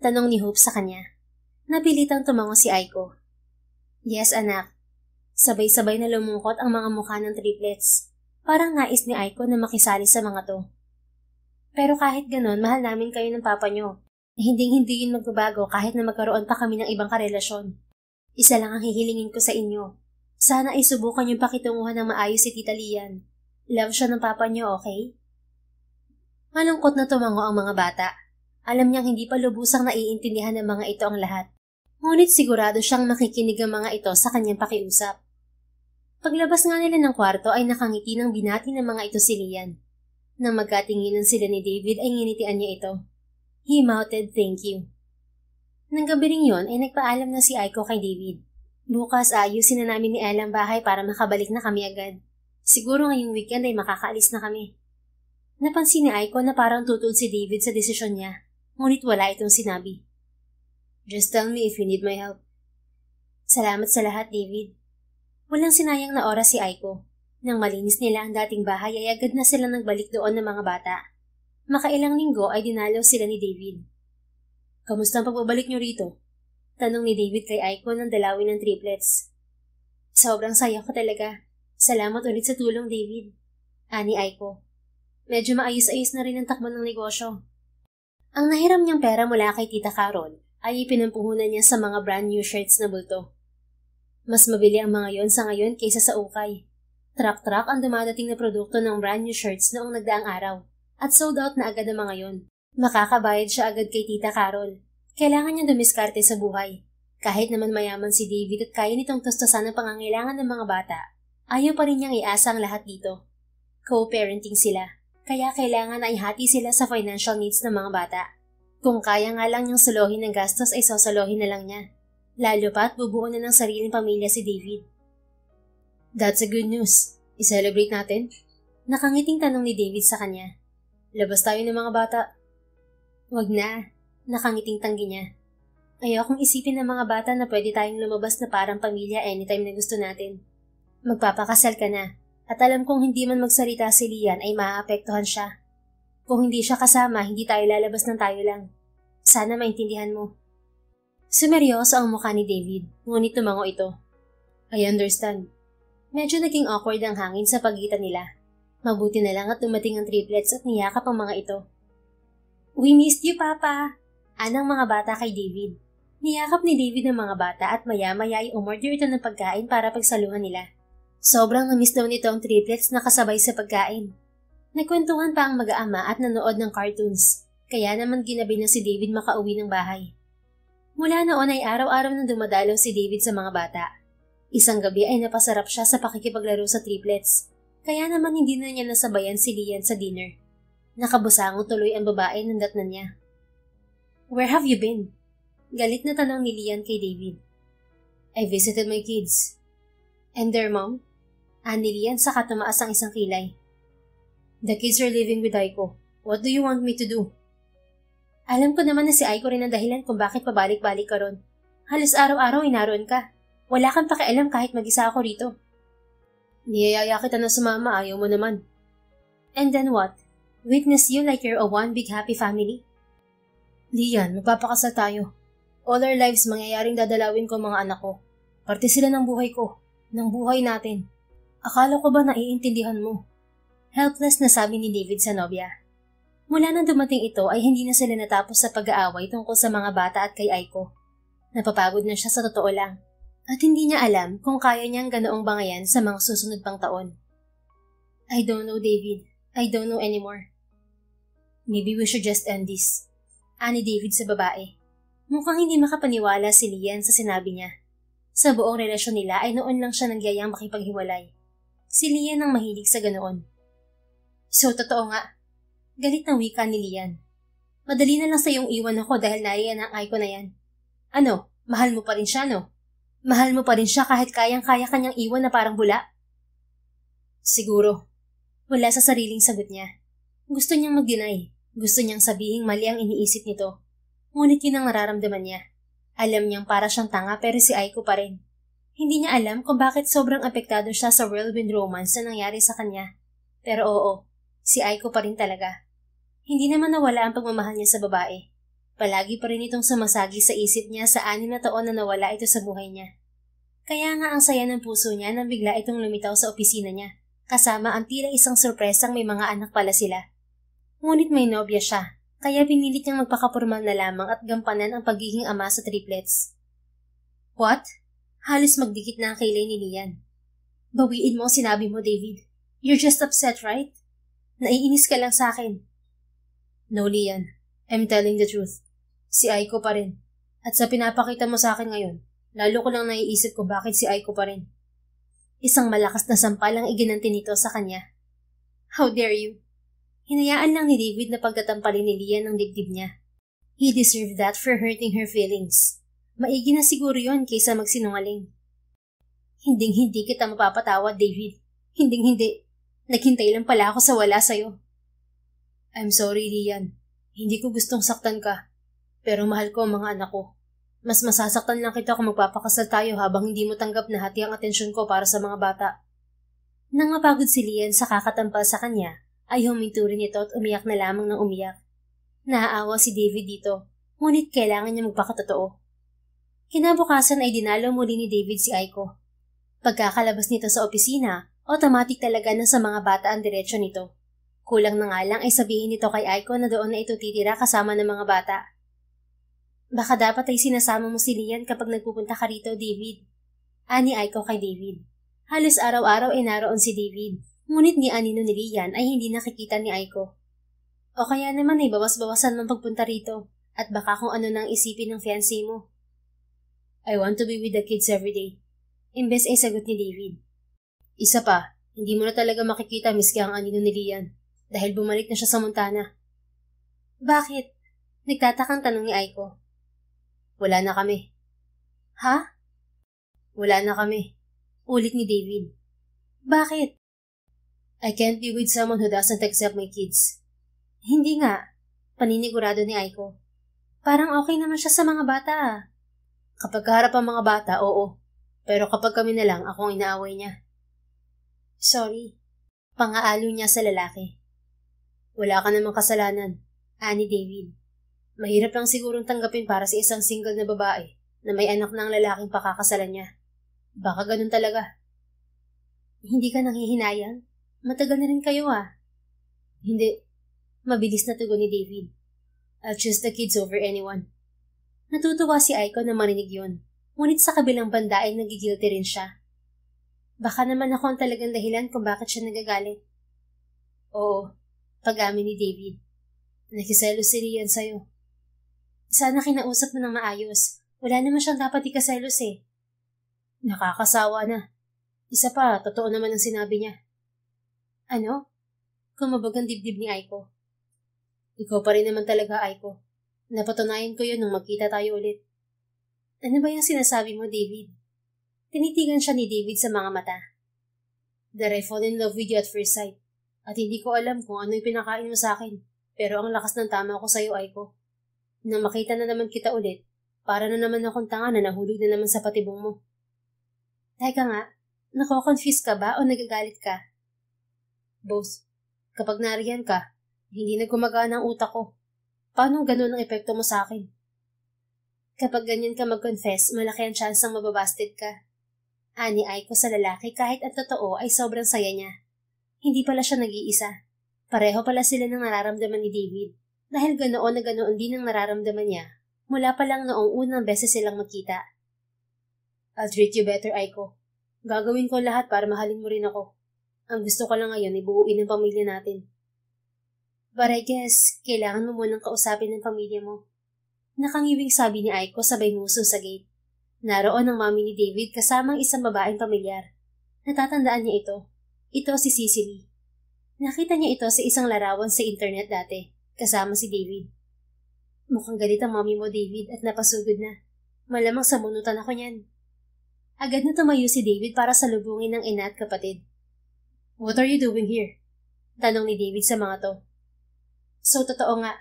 Tanong ni Hope sa kanya. Napilitang tumango si Aiko. Yes, anak. Sabay-sabay na lumungkot ang mga mukha ng triplets. Parang nais ni Aiko na makisali sa mga to. Pero kahit ganon, mahal namin kayo ng papa niyo. Hinding-hindi yun magbabago kahit na magkaroon pa kami ng ibang karelasyon. Isa lang ang hihilingin ko sa inyo. Sana ay subukan yung pakitunguhan ng maayos si Tita Lian. Love siya ng papa niyo, okay? Malungkot na tumango ang mga bata. Alam niyang hindi pa lubusang naiintindihan ng mga ito ang lahat. Ngunit sigurado siyang makikinig ang mga ito sa kanyang pakiusap. Paglabas nga nila ng kwarto ay nakangiti ng binati ng mga ito si Lian. Nang magkatinginan sila ni David ay nginitian niya ito. He mouthed thank you. Nang gabi ring yun ay nagpaalam na si Aiko kay David. Bukas ayusin na namin ni Ella ang bahay para makabalik na kami agad. Siguro ngayong weekend ay makakaalis na kami. Napansin ni Aiko na parang tutol si David sa desisyon niya, ngunit wala itong sinabi. Just tell me if you need my help. Salamat sa lahat, David. Walang sinayang na oras si Aiko. Nang malinis nila ang dating bahay ay agad na sila nagbalik doon ng mga bata. Makailang linggo ay dinalaw sila ni David. Kamusta ang pagbabalik niyo rito? Tanong ni David kay Aiko nang dalawin ng triplets. Sobrang saya ko talaga. Salamat ulit sa tulong, David. Ani Aiko. Medyo maayos-ayos na rin ang takbo ng negosyo. Ang nahiram niyang pera mula kay Tita Carol ay ipinampuhunan niya sa mga brand new shirts na bulto. Mas mabili ang mga yon sa ngayon kaysa sa ukay. Truck-truck ang dumadating na produkto ng brand new shirts noong nagdaang araw. At sold out na agad ang mga yon. Makakabayad siya agad kay Tita Carol. Kailangan niya dumiskarte sa buhay. Kahit naman mayaman si David at kaya nitong tustusan ang pangangailangan ng mga bata, ayaw pa rin niyang iasa ang lahat dito. Co-parenting sila, kaya kailangan ay hati sila sa financial needs ng mga bata. Kung kaya nga lang niyang salohin ng gastos ay sosolohin na lang niya. Lalo pa't bubuo na ng sariling pamilya si David. That's a good news. I-celebrate natin? Nakangiting tanong ni David sa kanya. Labas tayo ng mga bata. Wag na. Nakangiting tanggi niya. Ayokong isipin ng mga bata na pwede tayong lumabas na parang pamilya anytime na gusto natin. Magpapakasal ka na. At alam kong hindi man magsalita si Lian ay maaapektuhan siya. Kung hindi siya kasama, hindi tayo lalabas ng tayo lang. Sana maintindihan mo. Sumeryoso ang mukha ni David, ngunit tumango ito. I understand. Medyo naging awkward ang hangin sa pagitan nila. Mabuti na lang at dumating ang triplets at niyakap ang mga ito. We missed you, Papa! Anang mga bata kay David. Niyakap ni David ang mga bata at maya-maya ay umorder ito ng pagkain para pagsaluhan nila. Sobrang namiss daw nito ang triplets na kasabay sa pagkain. Nagkwentuhan pa ang mag-aama at nanood ng cartoons, kaya naman ginabi na si David makauwi ng bahay. Mula noon ay araw-araw nang dumadalaw si David sa mga bata. Isang gabi ay napasarap siya sa pakikipaglaro sa triplets. Kaya naman hindi na niya nasabayan si Lian sa dinner. Nakabusangong tuloy ang babae ng datnan niya. Where have you been? Galit na tanong ni Lian kay David. I visited my kids. And their mom? Ani Lian saka tumaas ang isang kilay. The kids are living with Aiko. What do you want me to do? Alam ko naman na si Aiko rin ang dahilan kung bakit pabalik-balik ka ron. Halos araw-araw ay naroon ka. Wala kang pakialam kahit mag-isa ako rito. Niyayaya kita na sumama, ayaw mo naman. And then what? Witness you like you're a one big happy family? Lian, magpapakasal tayo. All our lives mangyayaring dadalawin ko mga anak ko. Parte sila ng buhay ko, ng buhay natin. Akala ko ba naiintindihan mo? Helpless na sabi ni David sa nobya. Mula nang dumating ito ay hindi na sila natapos sa pag-aaway tungkol sa mga bata at kay Aiko. Napapagod na siya sa totoo lang. At hindi niya alam kung kaya niyang ganoong bangayan sa mga susunod pang taon. I don't know, David. I don't know anymore. Maybe we should just end this. Ani David sa babae. Mukhang hindi makapaniwala si Lian sa sinabi niya. Sa buong relasyon nila ay noon lang siya nagyayang makipaghiwalay. Si Lian ang mahilig sa ganoon. So, totoo nga. Galit na wika ni Lian. Madali na lang sa iyong iwan ako dahil nariyan ang Aiko na yan. Ano, mahal mo pa rin siya, no? Mahal mo pa rin siya kahit kayang-kaya kanyang iwan na parang bula? Siguro. Wala sa sariling sagot niya. Gusto niyang mag-deny. Gusto niyang sabihing mali ang iniisip nito. Ngunit yun ang nararamdaman niya. Alam niyang para siyang tanga pero si Aiko pa rin. Hindi niya alam kung bakit sobrang apektado siya sa whirlwind romance na nangyari sa kanya. Pero oo, si Aiko pa rin talaga. Hindi naman nawala ang pagmamahal niya sa babae. Palagi pa rin itong sumasagi sa isip niya sa 6 na taon na nawala ito sa buhay niya. Kaya nga ang saya ng puso niya nang bigla itong lumitaw sa opisina niya, kasama ang tila isang sorpresang may mga anak pala sila. Ngunit may nobya siya, kaya pinilit niyang magpakapurmal na lamang at gampanan ang pagiging ama sa triplets. What? Halos magdikit na ang kilay ni Lian. Bawiin mo ang sinabi mo, David. You're just upset, right? Naiinis ka lang sa akin. No, Lian. I'm telling the truth. Si Aiko pa rin. At sa pinapakita mo sa akin ngayon, lalo ko lang naiisip ko bakit si Aiko pa rin. Isang malakas na sampal ang iginanti nito sa kanya. How dare you? Hinayaan lang ni David na pagtatampalin ni Lian ang dibdib niya. He deserved that for hurting her feelings. Maigi na siguro yon kaysa magsinungaling. Hinding-hindi kita mapapatawad, David. Hinding-hindi. Naghintay lang pala ako sa wala sa'yo. I'm sorry, Lian. Hindi ko gustong saktan ka. Pero mahal ko ang mga anak ko. Mas masasaktan lang kita kung magpapakasal tayo habang hindi mo tanggap na hati ang atensyon ko para sa mga bata. Nang mapagod si Lian sa kakatampal sa kanya, ay huminto rin ito at umiyak na lamang ng umiyak. Naaawa si David dito, ngunit kailangan niya magpakatotoo. Kinabukasan ay dinalo muli ni David si Aiko. Pagkakalabas nito sa opisina, automatic talaga na sa mga bata ang diretsyo nito. Kulang na nga lang ay sabihin nito kay Aiko na doon na ito titira kasama ng mga bata. Baka dapat ay sinasama mo si Lian kapag nagpupunta ka rito, David. Ani Aiko kay David. Halos araw-araw ay naroon si David. Ngunit ni Anino ni Lian ay hindi nakikita ni Aiko. O kaya naman ay bawas-bawasan mong pagpunta rito at baka kung ano nang isipin ng fiancé mo. I want to be with the kids every day. Imbes ay sagot ni David. Isa pa, hindi mo na talaga makikita miski ang Anino ni Lian dahil bumalik na siya sa Montana. Bakit? Nagtatakang tanong ni Aiko. Wala na kami. Ha? Wala na kami. Ulit ni David. Bakit? I can't be with someone who doesn't accept my kids. Hindi nga. Paninigurado ni Aiko. Parang okay naman siya sa mga bata. Kapag kaharap ang mga bata, oo. Pero kapag kami na lang, akong inaaway niya. Sorry. Pangaalo niya sa lalaki. Wala ka namang kasalanan, ani David. Mahirap lang sigurong tanggapin para sa isang single na babae na may anak ng lalaking pakakasalan niya. Baka ganun talaga. Hindi ka nanghihinayang? Matagal na rin kayo Hindi. Mabilis na tugon ni David. I'll choose the kids over anyone. Natutuwa si Aiko na marinig yun. Ngunit sa kabilang banda ay nagigilty rin siya. Baka naman ako ang talagang dahilan kung bakit siya nagagalit. Oo, pag-amin ni David. Nakiselos si Lian sa'yo. Sana kinausap mo ng maayos. Wala naman siyang dapat ikaselos Nakakasawa na. Isa pa, totoo naman ang sinabi niya. Ano? Kumabog ang dibdib ni Aiko. Ikaw pa rin naman talaga, Aiko. Napatunayan ko yun nung magkita tayo ulit. Ano ba yung sinasabi mo, David? Tinitigan siya ni David sa mga mata. That I fall in love with you at first sight. At hindi ko alam kung ano yung pinakain mo sa akin. Pero ang lakas ng tama ko sa'yo, Aiko. Nang makita na naman kita ulit, para na naman akong tanga na nahulog na naman sa patibong mo. Teka nga, nako-confuse ka ba o nagagalit ka? Both. Kapag nariyan ka, hindi na gumagana ang utak ko. Paano ganun ang epekto mo sa akin? Kapag ganyan ka mag-confess, malaki ang chance ang mababasted ka. Ani Aiko sa lalaki kahit ang totoo ay sobrang saya niya. Hindi pala siya nag-iisa. Pareho pala sila ng nararamdaman ni David. Dahil ganoon na ganoon din ang nararamdaman niya mula pa lang noong unang beses silang magkita. I'll treat you better, Aiko. Gagawin ko lahat para mahalin mo rin ako. Ang gusto ko lang ngayon ay buuin ang pamilya natin. But I guess, kailangan mo munang kausapin ng pamilya mo. Nakangiwing sabi ni Aiko sabay nguso sa gate. Naroon ang mami ni David kasamang isang babaeng pamilyar. Natatandaan niya ito. Ito si Cicely. Nakita niya ito sa isang larawan sa internet dati, kasama si David. Mukhang galit ang mami mo, David, at napasugod na. Malamang sabunutan ako niyan. Agad na tumayo si David para salubungin ng ina at kapatid. What are you doing here? Tanong ni David sa mga to. So, totoo nga.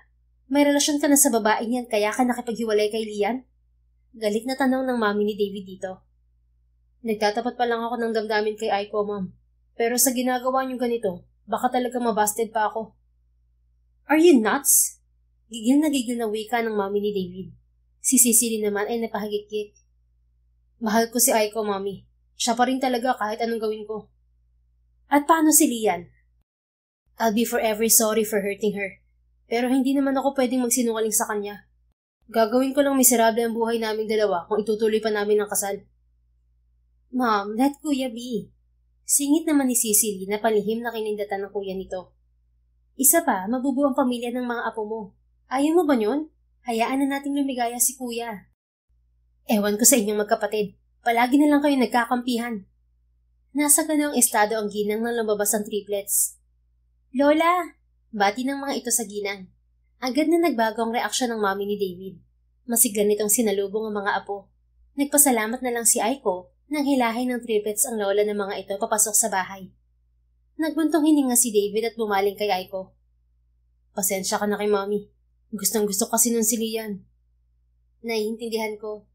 May relasyon ka na sa babaeng yan kaya ka nakipaghiwalay kay Lian? Galit na tanong ng mami ni David dito. Nagtatapat pa lang ako ng damdamin kay Aiko, ma'am. Pero sa ginagawa niyo ganito, baka talaga mabasted pa ako. Are you nuts? Gigil na wika ng mami ni David. Si Cicely naman ay napahagikik. Mahal ko si Aiko, mami. Siya pa rin talaga kahit anong gawin ko. At paano si Lian? I'll be forever sorry for hurting her. Pero hindi naman ako pwedeng magsinungaling sa kanya. Gagawin ko lang miserable ang buhay naming dalawa kung itutuloy pa namin ang kasal. Mom, let kuya be. Singit naman ni Cicely na palihim na kinindatan ng kuya nito. Isa pa, mabubuo ang pamilya ng mga apo mo. Ayaw mo ba yun? Hayaan na nating lumigaya si kuya. Ewan ko sa inyong magkapatid. Palagi na lang kayo nagkakampihan. Nasa ganong estado ang ginang nang lumabas ang triplets. Lola! Bati ng mga ito sa ginang. Agad na nagbago ang reaksyon ng mami ni David. Masiglan nitong sinalubong ang mga apo. Nagpasalamat na lang si Aiko nang hilahin ng triplets ang lola ng mga ito papasok sa bahay. Nagbuntong hininga si David at bumaling kay Aiko. Pasensya ka na kay mami. Gustong-gusto kasi nun si Lian. Naiintindihan ko.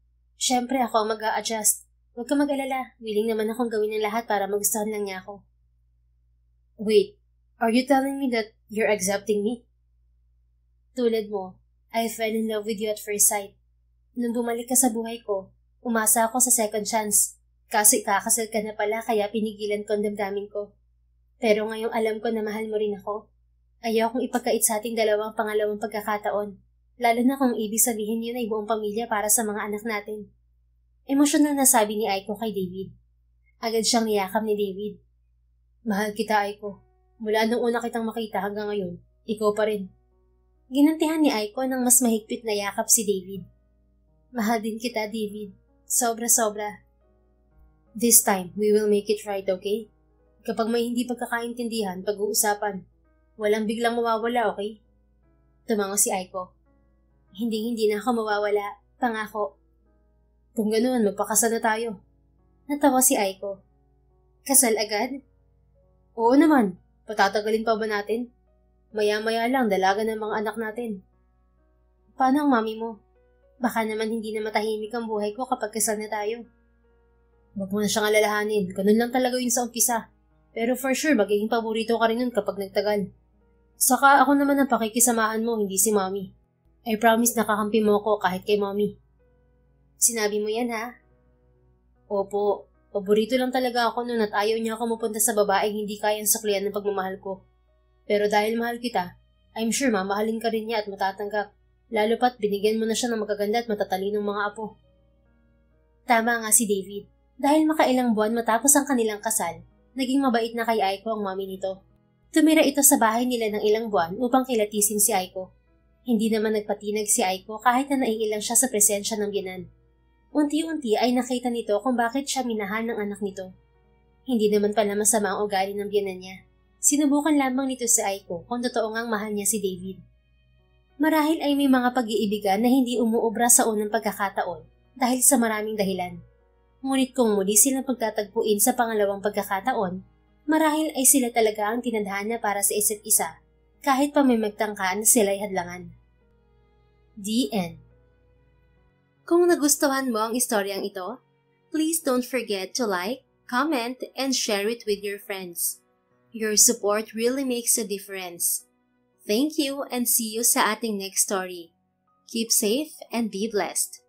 Siyempre ako ang mag-a-adjust. Huwag ka mag-alala. Willing naman akong gawin ng lahat para magustuhan lang niya ako. Wait, are you telling me that you're accepting me? Tulad mo, I fell in love with you at first sight. Nung bumalik ka sa buhay ko, umasa ako sa second chance. Kaso ikakasal ka na pala kaya pinigilan ko ang damdamin ko. Pero ngayong alam ko na mahal mo rin ako. Ayaw kong ipagkait sa ating dalawang pangalawang pagkakataon. Lalo na kung ibig sabihin yun ay buong pamilya para sa mga anak natin. Emosyonal na sabi ni Aiko kay David. Agad siyang niyakap ni David. Mahal kita, Aiko. Mula nung una kitang makita hanggang ngayon, ikaw pa rin. Ginantihan ni Aiko ng mas mahigpit na yakap si David. Mahal din kita, David. Sobra-sobra. This time, we will make it right, okay? Kapag may hindi pagkakaintindihan, pag-uusapan. Walang biglang mawawala, okay? Tumango si Aiko. Hindi na ako mawawala. Pangako. Kung ganoon, magpakasal na tayo. Natawa si Aiko. Kasal agad? Oo naman. Patatagalin pa ba natin? Maya-maya lang dalaga ng mga anak natin. Paano ang mami mo? Baka naman hindi na matahimik ang buhay ko kapag kasal na tayo. Huwag mo na siyang alalahanin. Ganun lang talaga yun sa umpisa. Pero for sure, magiging paborito ka rin nun kapag nagtagal. Saka ako naman ang pakikisamahan mo, hindi si mami. I promise na kakampi mo ko kahit kay mami. Sinabi mo yan, ha? Opo. Paborito lang talaga ako nun at ayaw niya ako mapunta sa babaeng hindi kayang suklian ng pagmamahal ko. Pero dahil mahal kita, I'm sure mamahalin ka rin niya at matatanggap. Lalo pat binigyan mo na siya ng magaganda at matatalinong mga apo. Tama nga si David. Dahil makailang buwan matapos ang kanilang kasal, naging mabait na kay Aiko ang mami nito. Tumira ito sa bahay nila ng ilang buwan upang kilatisin si Aiko. Hindi naman nagpatinag si Aiko kahit na naiilang siya sa presensya ng biyanan. Unti-unti ay nakita nito kung bakit siya minahal ng anak nito. Hindi naman pala masama ang ugali ng biyanan niya. Sinubukan lamang nito si Aiko kung totoo ngang mahal niya si David. Marahil ay may mga pag-iibigan na hindi umuobra sa unang pagkakataon dahil sa maraming dahilan. Ngunit kung muli silang pagtatagpuin sa pangalawang pagkakataon, marahil ay sila talaga ang tinadhana para sa isa't isa kahit pa may magtangka na sila'y hadlangan. The End. Kung nagustuhan mo ang istoryang ito, please don't forget to like, comment, and share it with your friends. Your support really makes a difference. Thank you and see you sa ating next story. Keep safe and be blessed.